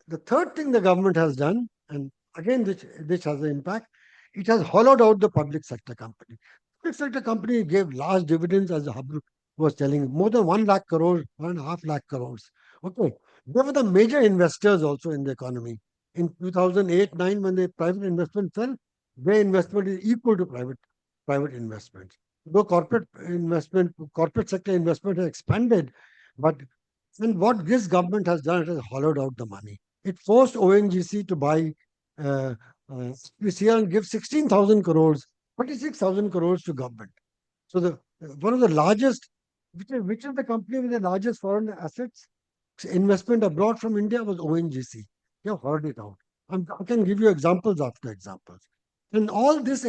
[SPEAKER 7] the third thing the government has done, and again this has an impact, it has hollowed out the public sector company. Public sector company gave large dividends, as the Habru was telling, more than 1 lakh crores, 1.5 lakh crores. Okay, they were the major investors also in the economy. In 2008-9, when the private investment fell, their investment is equal to private investments. Though corporate sector investment has expanded, but and what this government has done, it has hollowed out the money. It forced ONGC to buy SPCL and give 16,000 crores, 26,000 crores to government. So the one of the largest, which is the company with the largest foreign assets investment abroad from India was ONGC. You have heard it out. I can give you examples after examples. And all this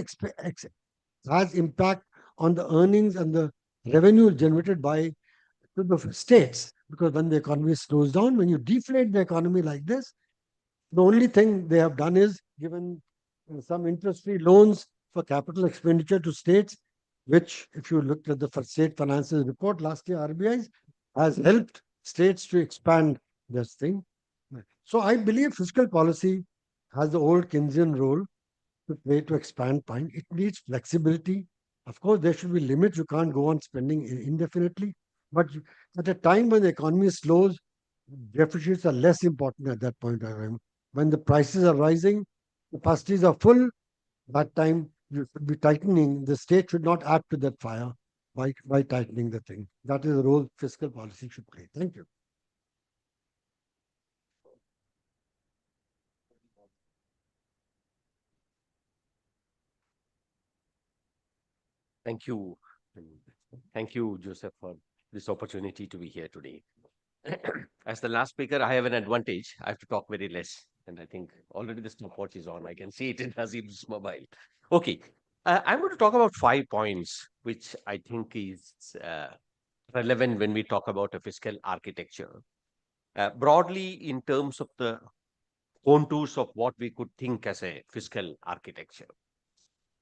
[SPEAKER 7] has impact on the earnings and the revenue generated by to the states. Because when the economy slows down, when you deflate the economy like this, the only thing they have done is given some interest-free loans for capital expenditure to states, which, if you looked at the state finances report last year, RBI has helped states to expand this thing. So I believe fiscal policy has the old Keynesian role to play to expand pine. It needs flexibility. Of course, there should be limits. You can't go on spending indefinitely. But at a time when the economy slows, deficits are less important at that point of time. When the prices are rising, capacities are full, that time you should be tightening. The state should not add to that fire by tightening the thing. That is the role fiscal policy should play. Thank you.
[SPEAKER 8] Thank you. Thank you, Joseph, for this opportunity to be here today. As the last speaker, I have an advantage. I have to talk very less. And I think already the stopwatch is on. I can see it in Hazim's mobile. Okay. I'm going to talk about 5 points, which I think is relevant when we talk about a fiscal architecture. Broadly, in terms of the contours of what we could think as a fiscal architecture.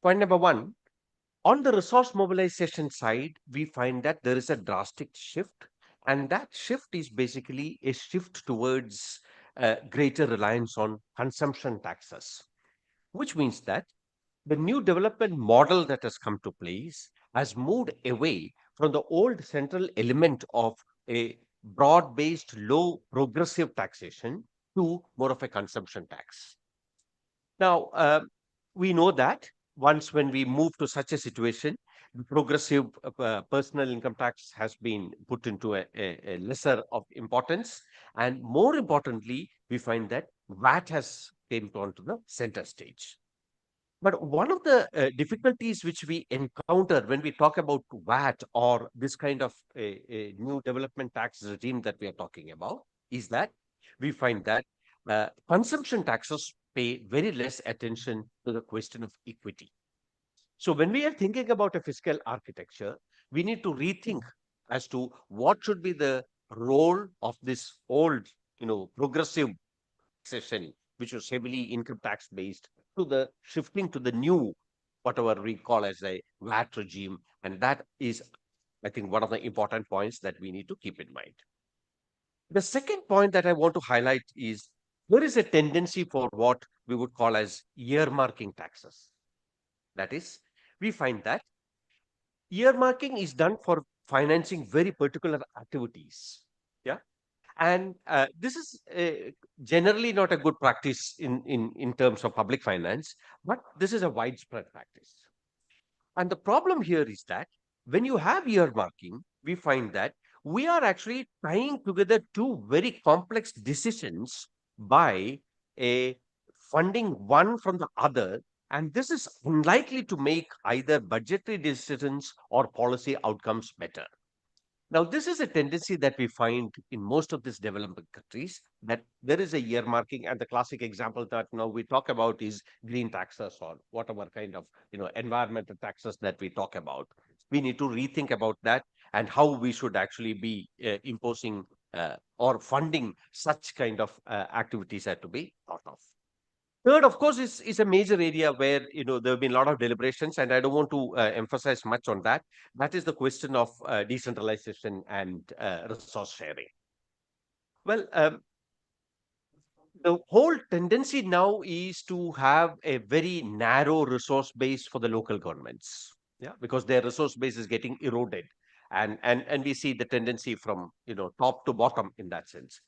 [SPEAKER 8] Point number one, on the resource mobilization side, we find that there is a drastic shift, and that shift is basically a shift towards greater reliance on consumption taxes, which means that the new development model that has come to place has moved away from the old central element of a broad based, low progressive taxation to more of a consumption tax. Now, we know that once when we move to such a situation, the progressive personal income tax has been put into a lesser of importance. And more importantly, we find that VAT has came onto the center stage. But one of the difficulties which we encounter when we talk about VAT or this kind of a new development tax regime that we are talking about is that we find that consumption taxes pay very less attention to the question of equity. So when we are thinking about a fiscal architecture, we need to rethink as to what should be the role of this old, progressive taxation, which was heavily income tax based, to the shifting to the new, whatever we call as a VAT regime. And that is, I think, one of the important points that we need to keep in mind. The second point that I want to highlight is there is a tendency for what we would call as earmarking taxes. That is, we find that earmarking is done for financing very particular activities. Yeah. And this is generally not a good practice in terms of public finance, but this is a widespread practice. And the problem here is that when you have earmarking, we find that we are actually tying together two very complex decisions by a funding one from the other. And this is unlikely to make either budgetary decisions or policy outcomes better. Now, this is a tendency that we find in most of these developing countries, that there is a earmarking, and the classic example that now we talk about is green taxes or whatever kind of environmental taxes that we talk about. We need to rethink about that and how we should actually be imposing or funding such kind of activities that to be thought of. Third, of course, is a major area where there have been a lot of deliberations, and I don't want to emphasize much on that. That is the question of decentralization and resource sharing. Well, the whole tendency now is to have a very narrow resource base for the local governments, yeah, because their resource base is getting eroded, and we see the tendency from top to bottom in that sense.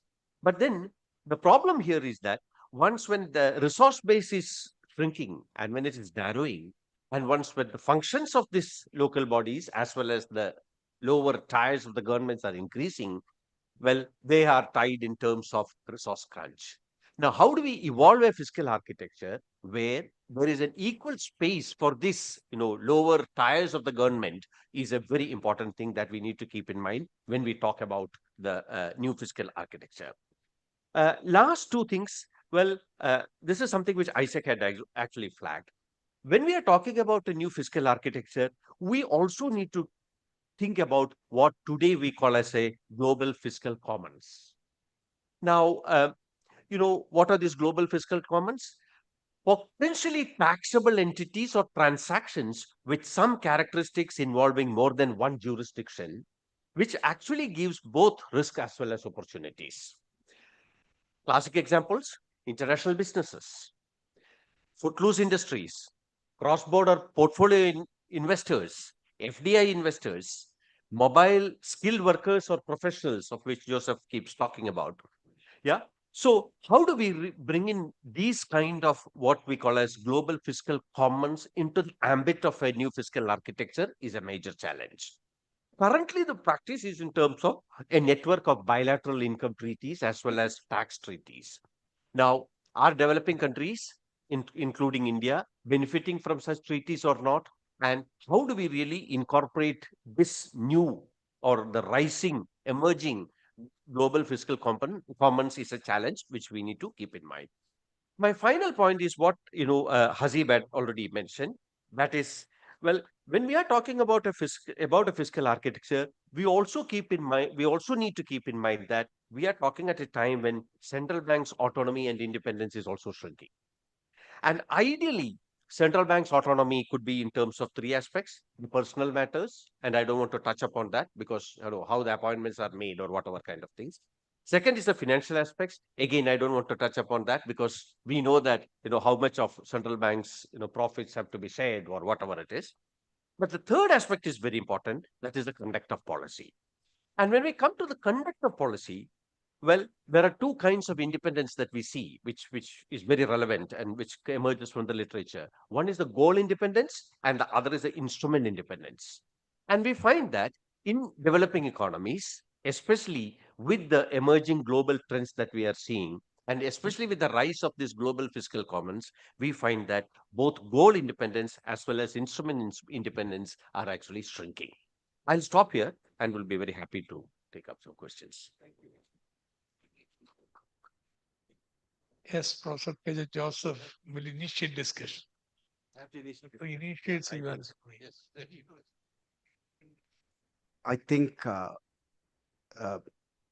[SPEAKER 8] But then the problem here is that once when the resource base is shrinking and when it is narrowing, and once when the functions of these local bodies as well as the lower tiers of the governments are increasing, well, they are tied in terms of resource crunch. Now, how do we evolve a fiscal architecture where there is an equal space for this, lower tiers of the government is a very important thing that we need to keep in mind when we talk about the new fiscal architecture. Last two things. Well, this is something which Isaac had actually flagged. When we are talking about a new fiscal architecture, we also need to think about what today we call as a global fiscal commons. Now, what are these global fiscal commons? Potentially taxable entities or transactions with some characteristics involving more than one jurisdiction, which actually gives both risk as well as opportunities. Classic examples: international businesses, footloose industries, cross border portfolio investors, FDI investors, mobile skilled workers or professionals, of which Joseph keeps talking about. Yeah. So, how do we bring in these kind of what we call as global fiscal commons into the ambit of a new fiscal architecture is a major challenge. Currently, the practice is in terms of a network of bilateral income treaties as well as tax treaties. Now, are developing countries, including India, benefiting from such treaties or not? And how do we really incorporate this new or the rising, emerging global fiscal commons is a challenge which we need to keep in mind. My final point is what Hazib had already mentioned. That is, well, when we are talking about a fiscal architecture, we also keep in mind we also need to keep in mind that we are talking at a time when central banks' autonomy and independence is also shrinking. And ideally, central bank's autonomy could be in terms of three aspects: the personal matters, and I don't want to touch upon that because how the appointments are made or whatever kind of things. Second is the financial aspects. Again, I don't want to touch upon that because we know that how much of central banks profits have to be shared or whatever it is. But the third aspect is very important. That is the conduct of policy. And when we come to the conduct of policy, well, there are two kinds of independence that we see, which is very relevant and which emerges from the literature. One is the goal independence, and the other is the instrument independence. And we find that in developing economies, especially with the emerging global trends that we are seeing, and especially with the rise of these global fiscal commons, we find that both goal independence as well as instrument independence are actually shrinking. I'll stop here and will be very happy to take up some questions. Thank you.
[SPEAKER 3] Yes, Professor K.J. Joseph will initiate discussion. Initiates events. Yes.
[SPEAKER 4] I think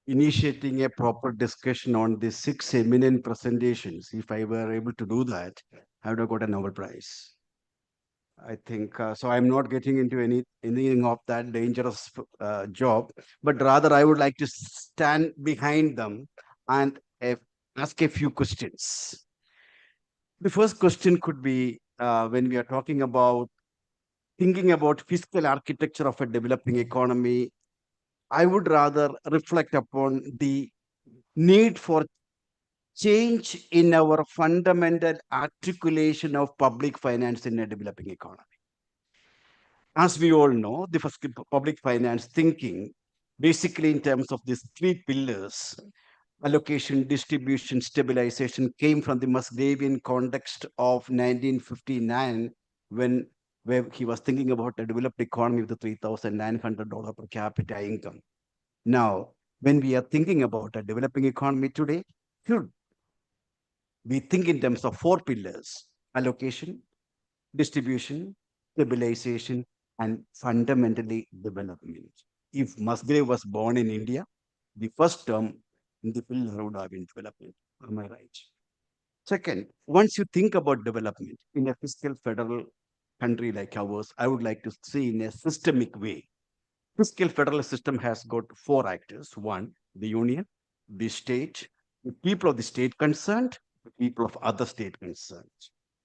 [SPEAKER 4] initiating a proper discussion on the 6 eminent presentations, if I were able to do that, I would have got a Nobel Prize. I think so. I'm not getting into anything of that dangerous job, but rather I would like to stand behind them and ask a few questions. The first question could be when we are talking about thinking about fiscal architecture of a developing economy, I would rather reflect upon the need for change in our fundamental articulation of public finance in a developing economy. As we all know, the fiscal public finance thinking, basically in terms of these three pillars, allocation, distribution, stabilization, came from the Musgravian context of 1959 when where he was thinking about a developed economy with a $3,900 per capita income. Now, when we are thinking about a developing economy today, should we think in terms of four pillars: allocation, distribution, stabilization, and fundamentally development. If Musgrave was born in India, the first term in the pillar would have been development. Am I right? Second, once you think about development in a fiscal federal country like ours, I would like to see in a systemic way. Fiscal federal system has got four actors. One, the union, the state, the people of the state concerned, the people of other state concerned.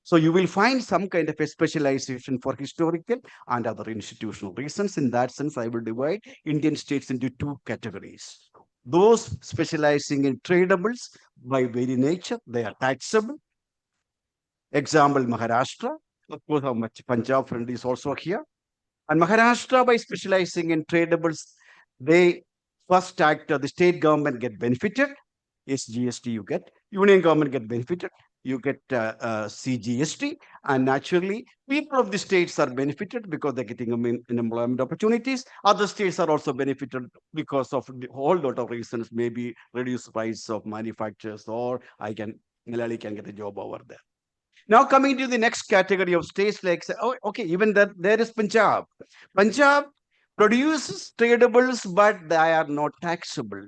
[SPEAKER 4] So you will find some kind of a specialization for historical and other institutional reasons. In that sense, I will divide Indian states into two categories. Those specializing in tradables, by very nature, they are taxable. Example, Maharashtra. Of course, how much Punjab friend is also here. And Maharashtra, by specializing in tradables, they first act, the state government get benefited. Yes, GST you get. union government get benefited. You get CGST, and naturally, people of the states are benefited because they're getting employment opportunities. Other states are also benefited because of a whole lot of reasons, maybe reduced price of manufacturers, or Malayali can get a job over there. Now coming to the next category of states, like, oh, okay, even there is Punjab. Punjab produces tradables, but they are not taxable.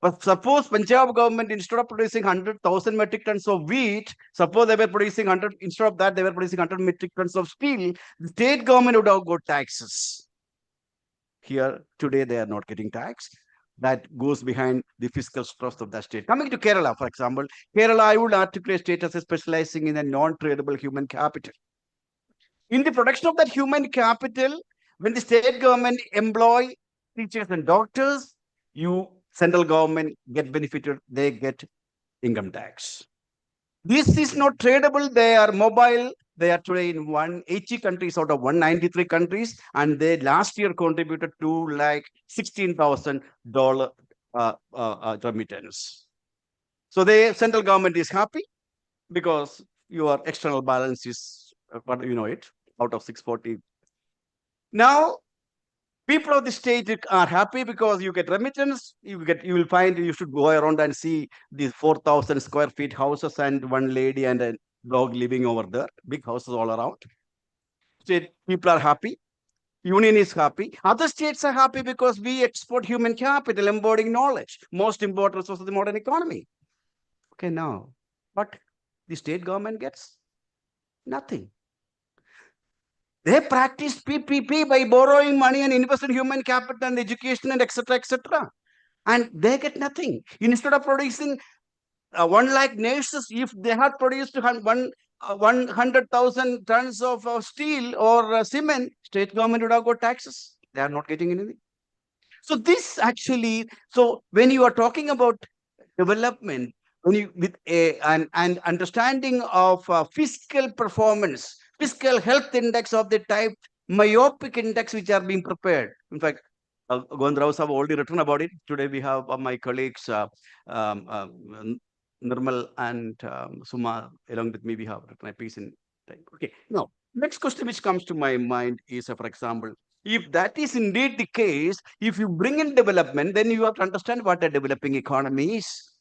[SPEAKER 4] But suppose Punjab government, instead of producing 100,000 metric tons of wheat, suppose they were producing 100, instead of that, they were producing 100 metric tons of steel, the state government would have got taxes. Here, today, they are not getting taxed. That goes behind the fiscal strength of that state. Coming to Kerala, for example, Kerala, I would articulate state as specializing in a non-tradable human capital. In the production of that human capital, when the state government employ teachers and doctors, central government get benefited, they get income tax. This is not tradable. They are mobile. They are today in 180 countries out of 193 countries, and they last year contributed to like $16,000 remittance. So the central government is happy because your external balance is, out of 640. Now, people of the state are happy because you get remittance. You will find, you should go around and see these 4,000 square feet houses and one lady and a dog living over there. Big houses all around. State people are happy. Union is happy. Other states are happy because we export human capital, embodying knowledge. Most important resource of the modern economy. Okay, now, but the state government gets nothing. They practice PPP by borrowing money and invest in human capital and education and etc. etc. And they get nothing. Instead of producing 1 lakh nurses, if they had produced 100,000 tons of steel or cement, state government would have got taxes. They are not getting anything. So this actually, so when you are talking about development, with an understanding of fiscal performance, fiscal health index of the type myopic index which are being prepared. In fact, Gondraus have already written about it. Today we have my colleagues Nirmal and Suma along with me. We have written a piece in time. Okay, now next question which comes to my mind is, for example, if that is indeed the case, if you bring in development, then you have to understand what a developing economy is.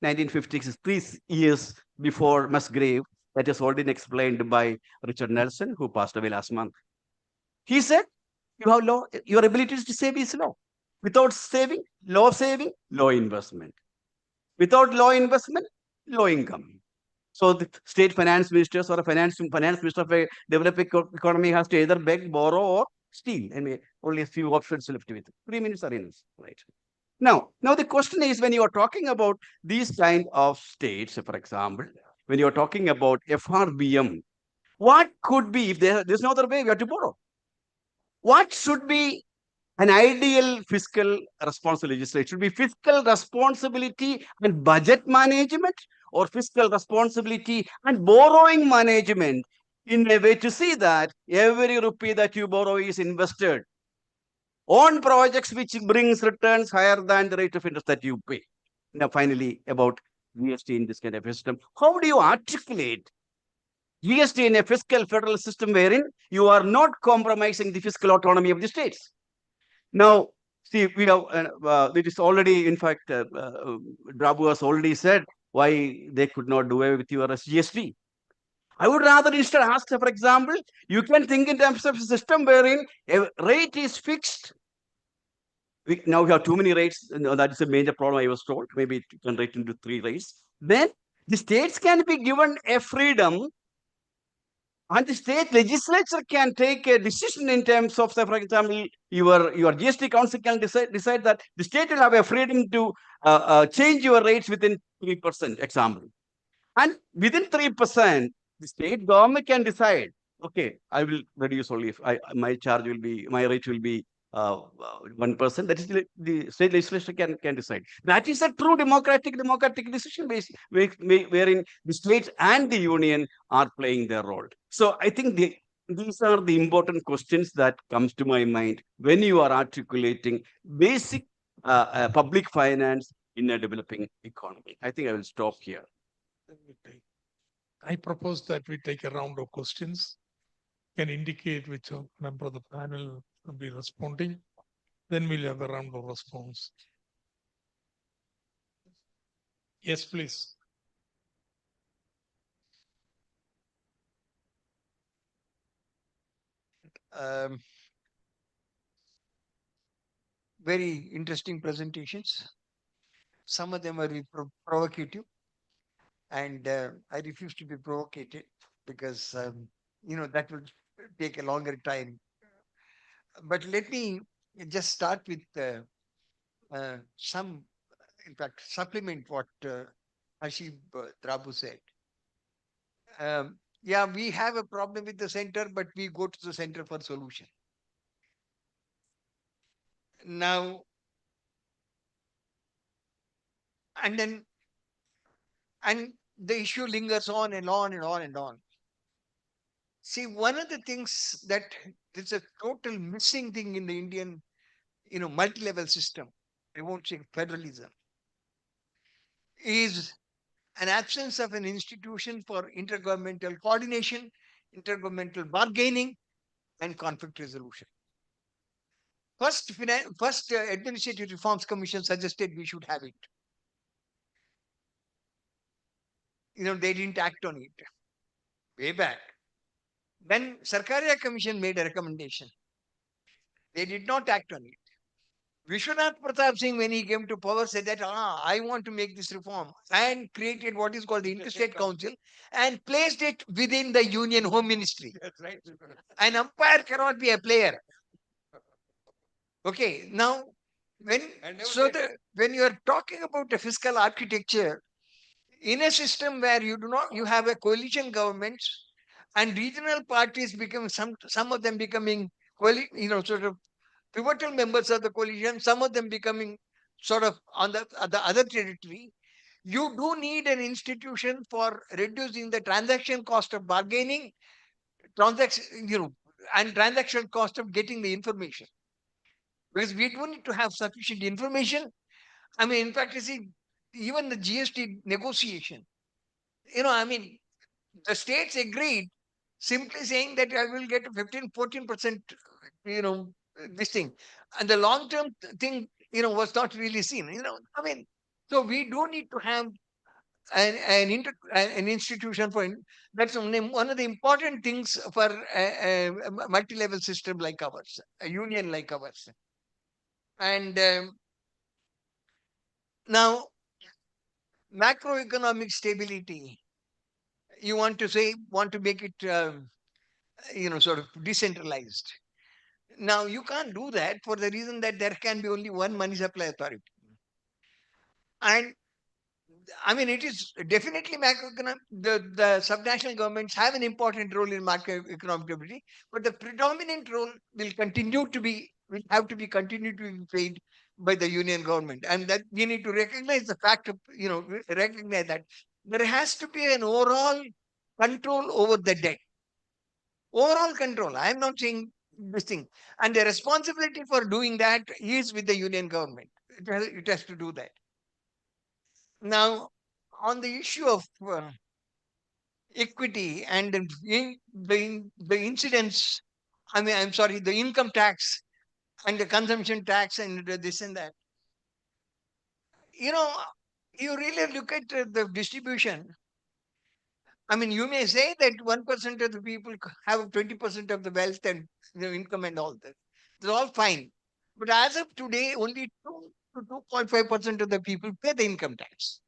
[SPEAKER 4] 1956, 3 years before Musgrave, that is already explained by Richard Nelson, who passed away last month. He said, you have low, your ability to save is low. Without saving, low investment. Without low investment, low income. So the state finance ministers or a finance minister of a developing economy has to either beg, borrow, or steal. And only a few options left with it. 3 minutes are enough, right? Now the question is, when you are talking about these kind of states, for example, when you are talking about FRBM, what could be, if there's no other way, we have to borrow. What should be an ideal fiscal responsibility legislation? Should be fiscal responsibility and budget management, or fiscal responsibility and borrowing management, in a way to see that every rupee that you borrow is invested on projects which brings returns higher than the rate of interest that you pay. Now, finally, about GST in this kind of system, how do you articulate GST in a fiscal federal system wherein you are not compromising the fiscal autonomy of the states? Now, see, we have, it is already, in fact, Drabu has already said why they could not do away with your GST. I would rather instead ask, for example, you can think in terms of a system wherein a rate is fixed. Now we have too many rates. That is a major problem, I was told. Maybe it can rate into 3 rates. Then the states can be given a freedom, and the state legislature can take a decision in terms of, say, for example, your GST council can decide that the state will have a freedom to change your rates within 3%, example. And within 3%, the state government can decide, okay, I will reduce only if my rate will be 1%. That is the state legislature can decide. That is a true democratic decision base, wherein the states and the union are playing their role. So I think these are the important questions that comes to my mind when you are articulating basic public finance in a developing economy. I think I will stop here.
[SPEAKER 3] I propose that we take a round of questions. Can indicate which member of the panel will be responding. Then we'll have a round of response. Yes, please.
[SPEAKER 9] Very interesting presentations. Some of them are provocative, and I refuse to be provocated because that would take a longer time. But let me just start with some, in fact, supplement what Hashib Drabu said. Yeah, we have a problem with the center, but we go to the center for solution. Now, and the issue lingers on and on and on and on. See, one of the things that is a total missing thing in the Indian, multi-level system, I won't say federalism, is an absence of an institution for intergovernmental coordination, intergovernmental bargaining, and conflict resolution. First, Administrative Reforms Commission suggested we should have it. They didn't act on it way back. Then Sarkaria Commission made a recommendation. They did not act on it. Vishwanath Pratap Singh, when he came to power, said that, I want to make this reform, and created what is called the Interstate Council and placed it within the Union Home Ministry. That's right. An umpire cannot be a player. Okay, now, when you are talking about the fiscal architecture, in a system where you have a coalition government and regional parties become some of them becoming sort of pivotal members of the coalition, some of them becoming sort of on the other territory, you do need an institution for reducing the transaction cost of bargaining, and transaction cost of getting the information. Because we do need to have sufficient information. I mean, in fact, you see, even the GST negotiation, the states agreed simply saying that I will get 14%, this thing. And the long-term thing, was not really seen, so we do need to have an institution for that's one of the important things for a multi-level system like ours, a union like ours. And now, macroeconomic stability, you want to make it, sort of decentralized. Now, you can't do that for the reason that there can be only one money supply authority. And I mean, it is definitely macroeconomic. The subnational governments have an important role in macroeconomic stability, but the predominant role will have to be continued to be played by the union government. And that we need to recognize the fact of, recognize that there has to be an overall control over the debt. Overall control. I am not saying this thing. And the responsibility for doing that is with the union government. It has to do that. Now, on the issue of equity and the incidents, I'm sorry, the income tax and the consumption tax and this and that. You really look at the distribution. I mean, you may say that 1% of the people have 20% of the wealth and income and all that. It's all fine. But as of today, only 2 to 2.5% of the people pay the income tax.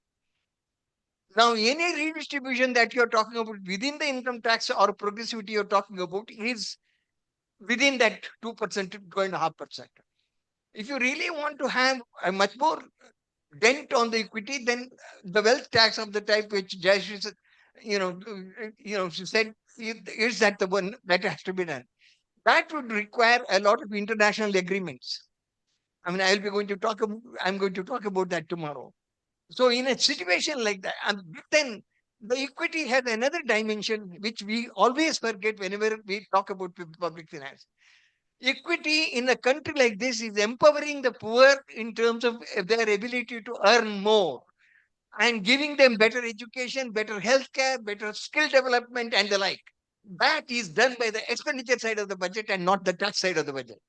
[SPEAKER 9] Now, any redistribution that you're talking about within the income tax or progressivity you're talking about is within that 2%, 2.5%. If you really want to have a much more dent on the equity, then the wealth tax of the type which Jayesh said, she said, is that the one that has to be done? That would require a lot of international agreements. I mean, I'm going to talk about that tomorrow. So in a situation like that, and then the equity has another dimension which we always forget whenever we talk about public finance. Equity in a country like this is empowering the poor in terms of their ability to earn more and giving them better education, better healthcare, better skill development, and the like. That is done by the expenditure side of the budget and not the tax side of the budget.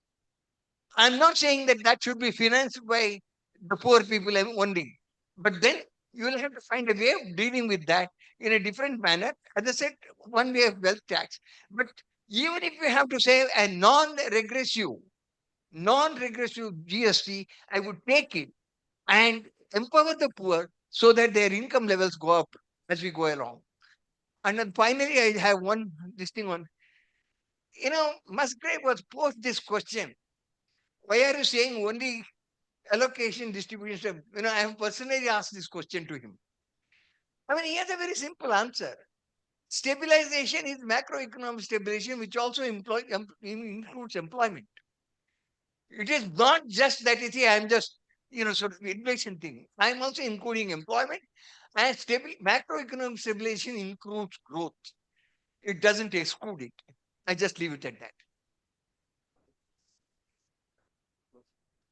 [SPEAKER 9] I'm not saying that that should be financed by the poor people only, but then you will have to find a way of dealing with that in a different manner. As I said, one way of wealth tax. But even if you have to say a non-regressive GST, I would take it and empower the poor so that their income levels go up as we go along. And then finally, I have this thing on. Musgrave was posed this question: why are you saying only allocation distribution? I have personally asked this question to him. I mean, he has a very simple answer. Stabilization is macroeconomic stabilization, which also includes employment. It is not just that you see, I'm just, sort of inflation thing. I'm also including employment, and macroeconomic stabilization includes growth. It doesn't exclude it. I just leave it at that.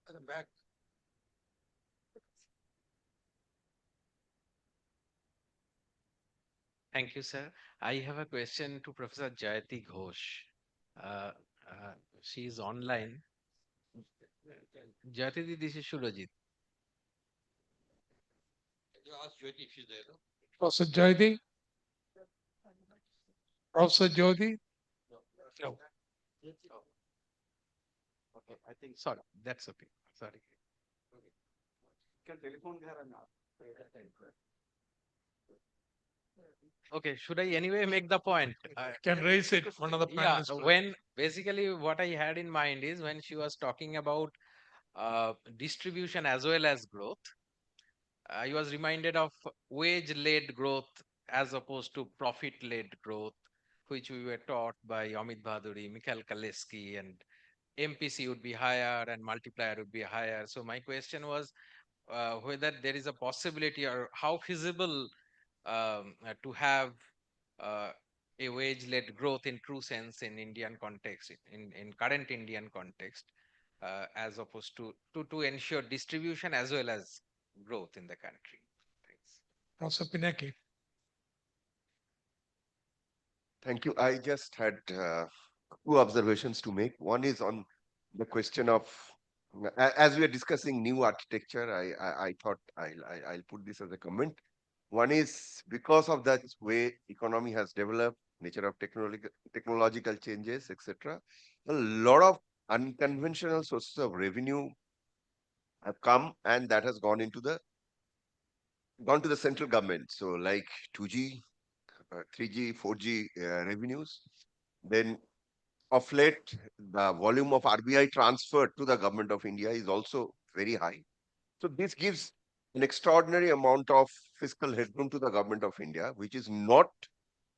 [SPEAKER 9] At the back.
[SPEAKER 10] Thank you, sir. I have a question to Professor Jayati Ghosh. Uh, she is online. Jayati, this is Shurajit.
[SPEAKER 3] Professor Jayati? Professor Jyoti? No.
[SPEAKER 10] Okay, I think, sorry, that's okay. Sorry. Okay, should I anyway make the point?
[SPEAKER 3] Can raise it, one of the
[SPEAKER 10] Yeah,
[SPEAKER 3] panelists.
[SPEAKER 10] when basically what I had in mind is when she was talking about distribution as well as growth, I was reminded of wage-led growth as opposed to profit-led growth, which we were taught by Amit Bhaduri, Mikhail Kaleski, and MPC would be higher and multiplier would be higher. So my question was whether there is a possibility or how feasible to have uh, a wage-led growth in true sense in Indian context, in current Indian context, as opposed to ensure distribution as well as growth in the country. Thanks.
[SPEAKER 3] Professor Pinaki.
[SPEAKER 11] Thank you. I just had two observations to make. One is on the question of, as we are discussing new architecture, I thought I'll put this as a comment. One is because of that way economy has developed, nature of technological changes, etc. A lot of unconventional sources of revenue have come, and that has gone to the central government. So like 2G, 3G, 4G revenues. Then of late, the volume of RBI transferred to the government of India is also very high. So this gives an extraordinary amount of fiscal headroom to the government of India, which is not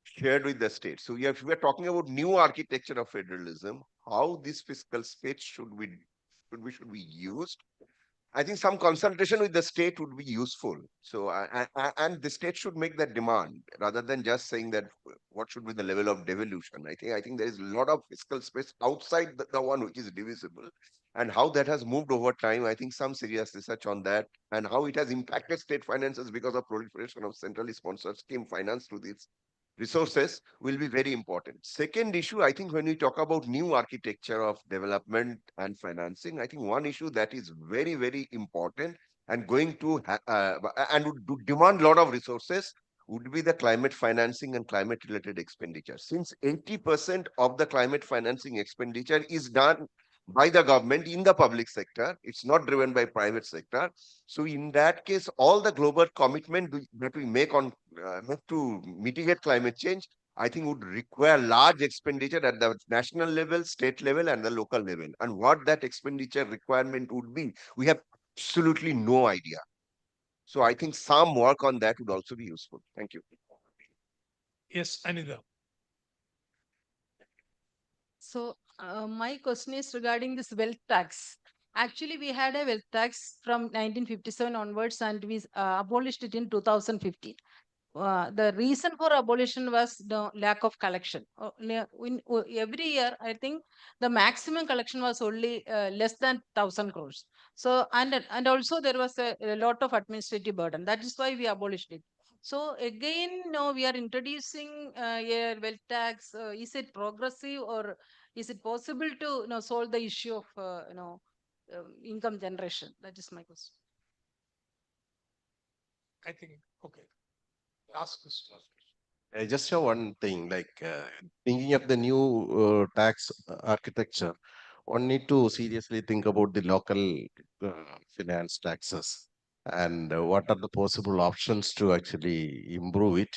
[SPEAKER 11] shared with the state. So if we are talking about new architecture of federalism, how this fiscal space should be used, I think some consultation with the state would be useful. So, and the state should make that demand rather than just saying that what should be the level of devolution. I think there is a lot of fiscal space outside the one which is divisible, and how that has moved over time. I think some serious research on that and how it has impacted state finances because of proliferation of centrally sponsored scheme finance to these resources will be very important. Second issue, I think when we talk about new architecture of development and financing, I think one issue that is very, very important and going to and would demand a lot of resources would be the climate financing and climate related expenditure. Since 80% of the climate financing expenditure is done by the government in the public sector, it's not driven by private sector. So in that case, all the global commitment that we make on to mitigate climate change, I think would require large expenditure at the national level, state level, and the local level. And what that expenditure requirement would be, we have absolutely no idea. So I think some work on that would also be useful. Thank you.
[SPEAKER 3] Yes, Anida.
[SPEAKER 12] So my question is regarding this wealth tax. Actually, we had a wealth tax from 1957 onwards, and we abolished it in 2015. the reason for abolition was the lack of collection. Every year, I think the maximum collection was only less than 1,000 crores. So and also there was a lot of administrative burden. That is why we abolished it. So again, no, we are introducing a wealth tax. Is it progressive, or is it possible to solve the issue of income generation? That is my question.
[SPEAKER 3] I think, okay. Last question.
[SPEAKER 11] I just have one thing, like thinking of the new tax architecture, one need to seriously think about the local finance taxes and what are the possible options to actually improve it.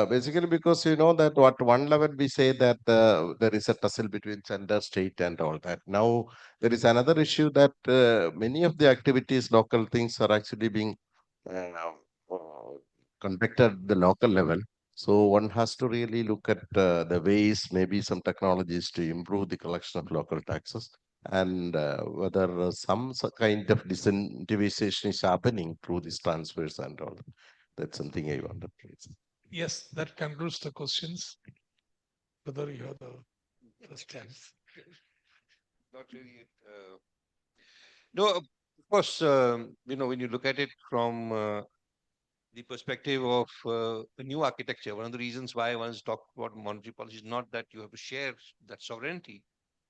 [SPEAKER 11] Basically, because you know that what one level we say that there is a tussle between center, state, and all that. Now there is another issue that many of the activities, local things, are actually being uh, uh, conducted at the local level. So one has to really look at the ways, maybe some technologies to improve the collection of local taxes, and whether some kind of disincentivization is happening through these transfers and all. That's something I want to raise.
[SPEAKER 3] Yes, that concludes the questions. Whether you have the first chance.
[SPEAKER 2] Not really. No, of course, when you look at it from the perspective of a new architecture, one of the reasons why one has talked about monetary policy is not that you have to share that sovereignty,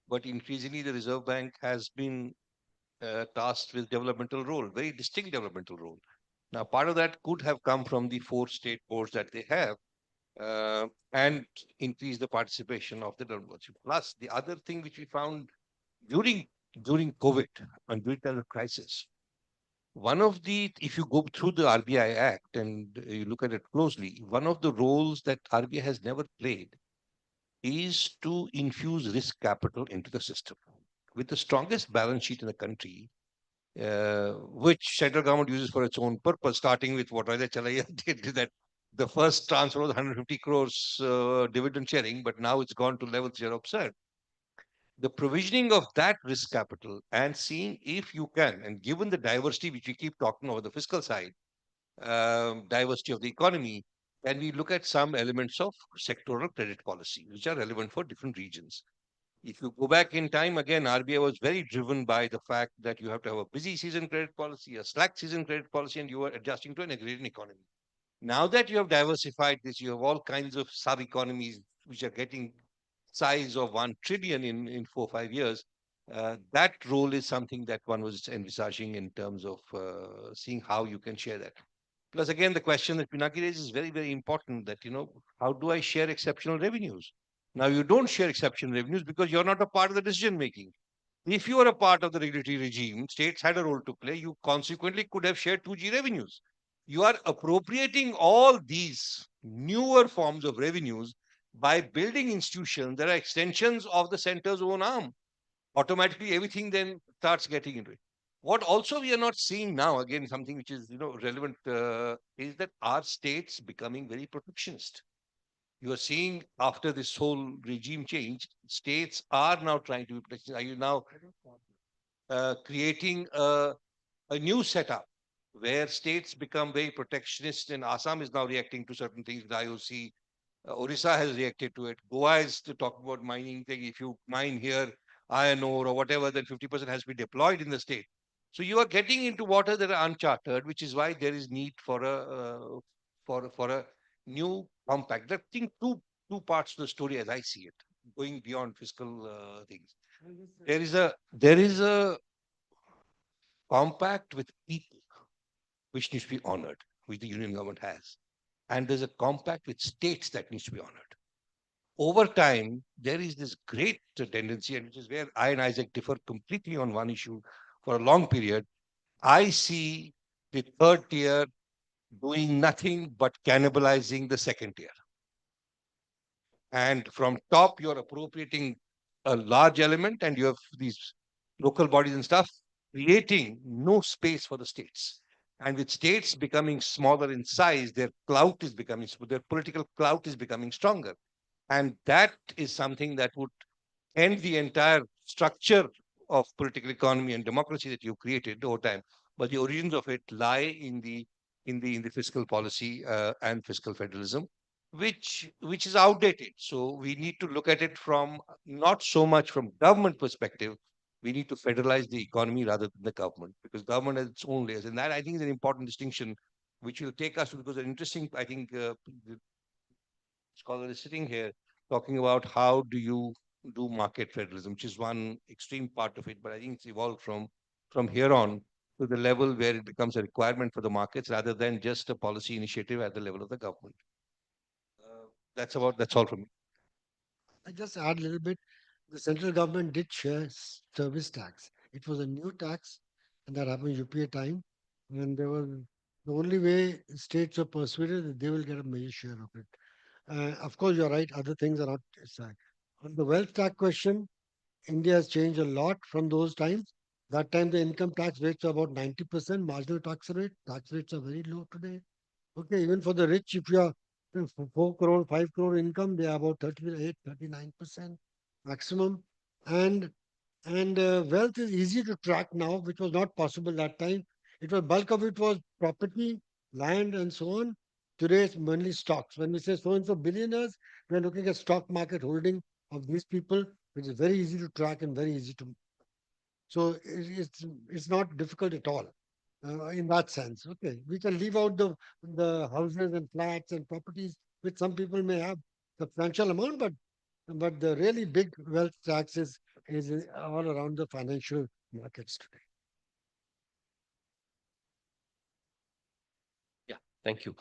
[SPEAKER 2] but increasingly the Reserve Bank has been tasked with developmental role, very distinct developmental role. Now, part of that could have come from the 4 state boards that they have, and increase the participation of the development. Plus, the other thing which we found during COVID and during the crisis, one of the, if you go through the RBI Act and you look at it closely, one of the roles that RBI has never played is to infuse risk capital into the system. With the strongest balance sheet in the country, which central government uses for its own purpose, starting with what Raja Chalaya did, that the first transfer was 150 crores dividend sharing, but now it's gone to levels that are absurd. The provisioning of that risk capital and seeing if you can, and given the diversity which we keep talking over the fiscal side, diversity of the economy, can we look at some elements of sectoral credit policy, which are relevant for different regions? If you go back in time, again, RBI was very driven by the fact that you have to have a busy season credit policy, a slack season credit policy, and you are adjusting to an agrarian economy. Now that you have diversified this, you have all kinds of sub economies which are getting size of 1 trillion in 4 or 5 years. That role is something that one was envisaging in terms of seeing how you can share that. Plus, again, the question that Pinaki raises is very, very important that, how do I share exceptional revenues? Now, you don't share exceptional revenues because you're not a part of the decision making. If you are a part of the regulatory regime, states had a role to play. You consequently could have shared 2G revenues. You are appropriating all these newer forms of revenues by building institutions that are extensions of the center's own arm. Automatically, everything then starts getting into it. What also we are not seeing now, again, something which is relevant, is that our states becoming very protectionist. You are seeing after this whole regime change, states are now trying to be protectionist. Are you now creating a new setup where states become very protectionist, and Assam is now reacting to certain things with IOC. Orissa has reacted to it. Goa is to talk about mining thing. If you mine here, iron ore or whatever, then 50% has to be deployed in the state. So you are getting into waters that are uncharted, which is why there is need for a new compact. There are two parts to the story as I see it, going beyond fiscal things. There is a compact with people which needs to be honored, which the union government has, and there's a compact with states that needs to be honored. Over time, there is this great tendency, and which is where I and Isaac differ completely on one issue for a long period. I see the third tier doing nothing but cannibalizing the second tier. And from top, you're appropriating a large element, and you have these local bodies and stuff creating no space for the states. And with states becoming smaller in size, their clout is becoming, their political clout is becoming stronger. And that is something that would end the entire structure of political economy and democracy that you created over time. But the origins of it lie in the in the fiscal policy and fiscal federalism, which is outdated. So we need to look at it from not so much from government perspective. We need to federalize the economy rather than the government, because government has its own layers, and that I think is an important distinction, which will take us to, because an interesting, I think, the scholar is sitting here talking about how do you do market federalism, which is one extreme part of it. But I think it's evolved from here on to the level where it becomes a requirement for the markets rather than just a policy initiative at the level of the government. That's all from me.
[SPEAKER 7] I just add a little bit. The central government did share service tax. It was a new tax, and that happened UPA time. And there was the only way states were persuaded that they will get a major share of it. Of course, you're right. Other things are not decided. On the wealth tax question, India has changed a lot from those times. That time, the income tax rates were about 90%, marginal tax rate. Tax rates are very low today. Okay, even for the rich, if you are 4 crore, 5 crore income, they are about 38, 39% maximum. And wealth is easy to track now, which was not possible that time. It was bulk of it was property, land, and so on. Today it's mainly stocks. When we say so and so billionaires, we are looking at stock market holding of these people, which is very easy to track and very easy to. So it's not difficult at all in that sense. Okay, we can leave out the houses and flats and properties, which some people may have substantial amount, but the really big wealth tax is all around the financial markets today.
[SPEAKER 8] Yeah, thank you.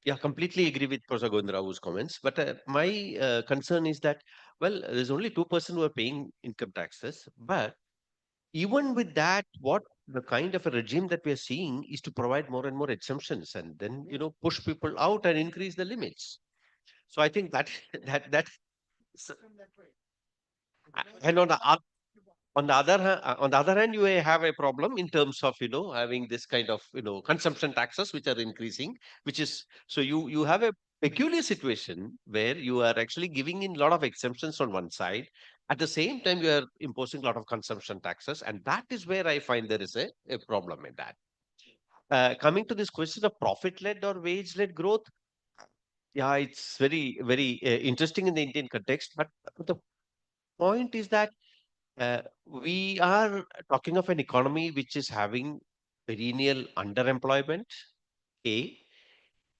[SPEAKER 8] Yeah, completely agree with Professor Govindrao's comments. But my concern is that, well, there's only 2% who are paying income taxes. But even with that, what the kind of a regime that we are seeing is to provide more and more exemptions and then, push people out and increase the limits. So I think that that and on the other hand, you may have a problem in terms of having this kind of consumption taxes which are increasing, which is so you have a peculiar situation where you are actually giving in a lot of exemptions on one side. At the same time, you are imposing a lot of consumption taxes, and that is where I find there is a problem in that. Coming to this question of profit-led or wage-led growth, yeah, it's very, very interesting in the Indian context. But the point is that we are talking of an economy which is having perennial underemployment, A,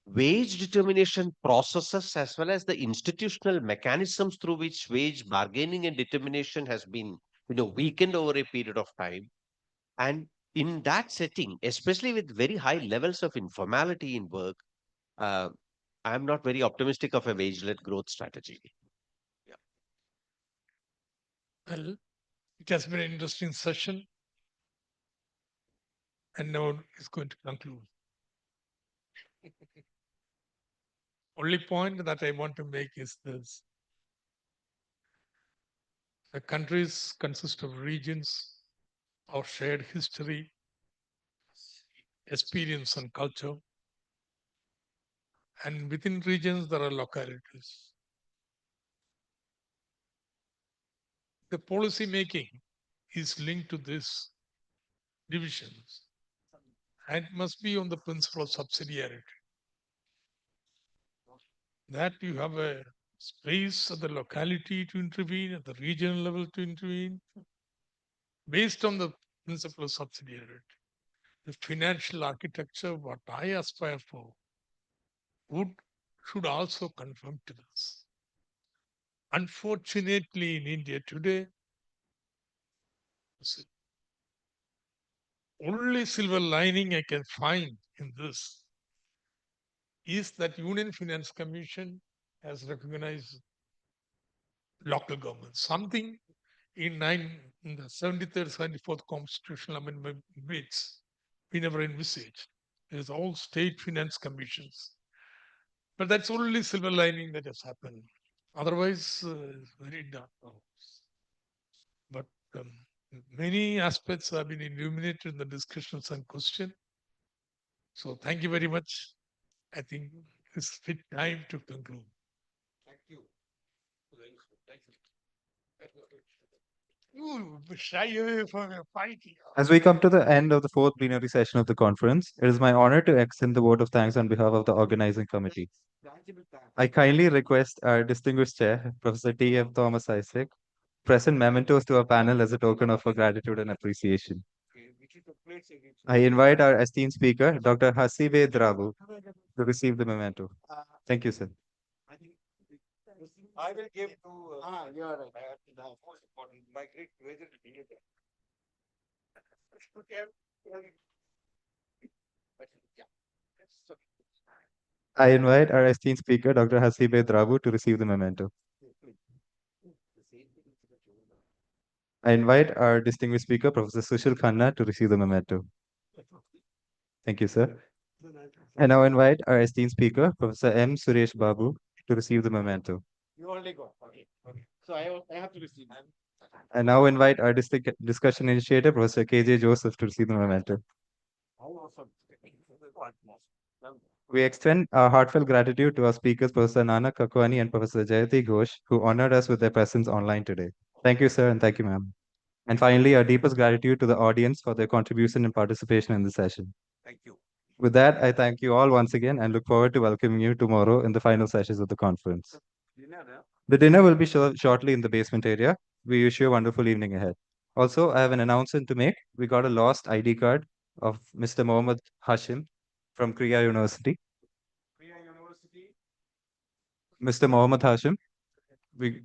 [SPEAKER 8] wage determination processes, as well as the institutional mechanisms through which wage bargaining and determination has been, weakened over a period of time. And in that setting, especially with very high levels of informality in work, uh, I'm not very optimistic of a wage-led growth strategy. Yeah.
[SPEAKER 3] Well, it has been an interesting session, and now it's going to conclude. Only point that I want to make is this. The countries consist of regions of shared history, experience, and culture. And within regions, there are localities. The policy making is linked to these divisions and must be on the principle of subsidiarity. That you have a space at the locality to intervene, at the regional level to intervene, based on the principle of subsidiarity. The financial architecture, what I aspire for, should also conform to this. Unfortunately, in India today, only silver lining I can find in this is that Union Finance Commission has recognized local government. Something in the 73rd, 74th constitutional amendment bids we never envisaged. There's all state finance commissions. But that's only silver lining that has happened. Otherwise, it's very dark. But many aspects have been illuminated in the discussions and question. So thank you very much. I think it's fit time to conclude. Thank you. Thank you. You shy away from a fight here.
[SPEAKER 1] As we come to the end of the fourth plenary session of the conference, it is my honor to extend the vote of thanks on behalf of the organizing committee. I kindly request our distinguished chair, Professor T.F. Thomas Isaac, present mementos to our panel as a token of our gratitude and appreciation. I invite our esteemed speaker, Dr. Hasibe Drabu, to receive the memento. Thank you, sir.
[SPEAKER 2] I will give to you are right. The most important, my great major leader.
[SPEAKER 1] I invite our esteemed speaker, Dr. Hasibe Drabu, to receive the memento. I invite our distinguished speaker, Professor Sushil Khanna, to receive the memento. Thank you, sir. I now invite our esteemed speaker, Professor M. Suresh Babu, to receive the memento.
[SPEAKER 2] You already got. Okay. Okay. So I have to receive.
[SPEAKER 1] I now invite our discussion initiator, Professor K.J. Joseph, to receive the memento. We extend our heartfelt gratitude to our speakers, Professor Nanak Kakwani and Professor Jayati Ghosh, who honored us with their presence online today. Thank you, sir, and thank you, ma'am. And finally, our deepest gratitude to the audience for their contribution and participation in the session.
[SPEAKER 2] Thank you.
[SPEAKER 1] With that, I thank you all once again and look forward to welcoming you tomorrow in the final sessions of the conference. The dinner will be shortly in the basement area. We wish you a wonderful evening ahead. Also, I have an announcement to make. We got a lost ID card of Mr. Mohammed Hashim from Kriya University. Mr. Mohammed Hashim, we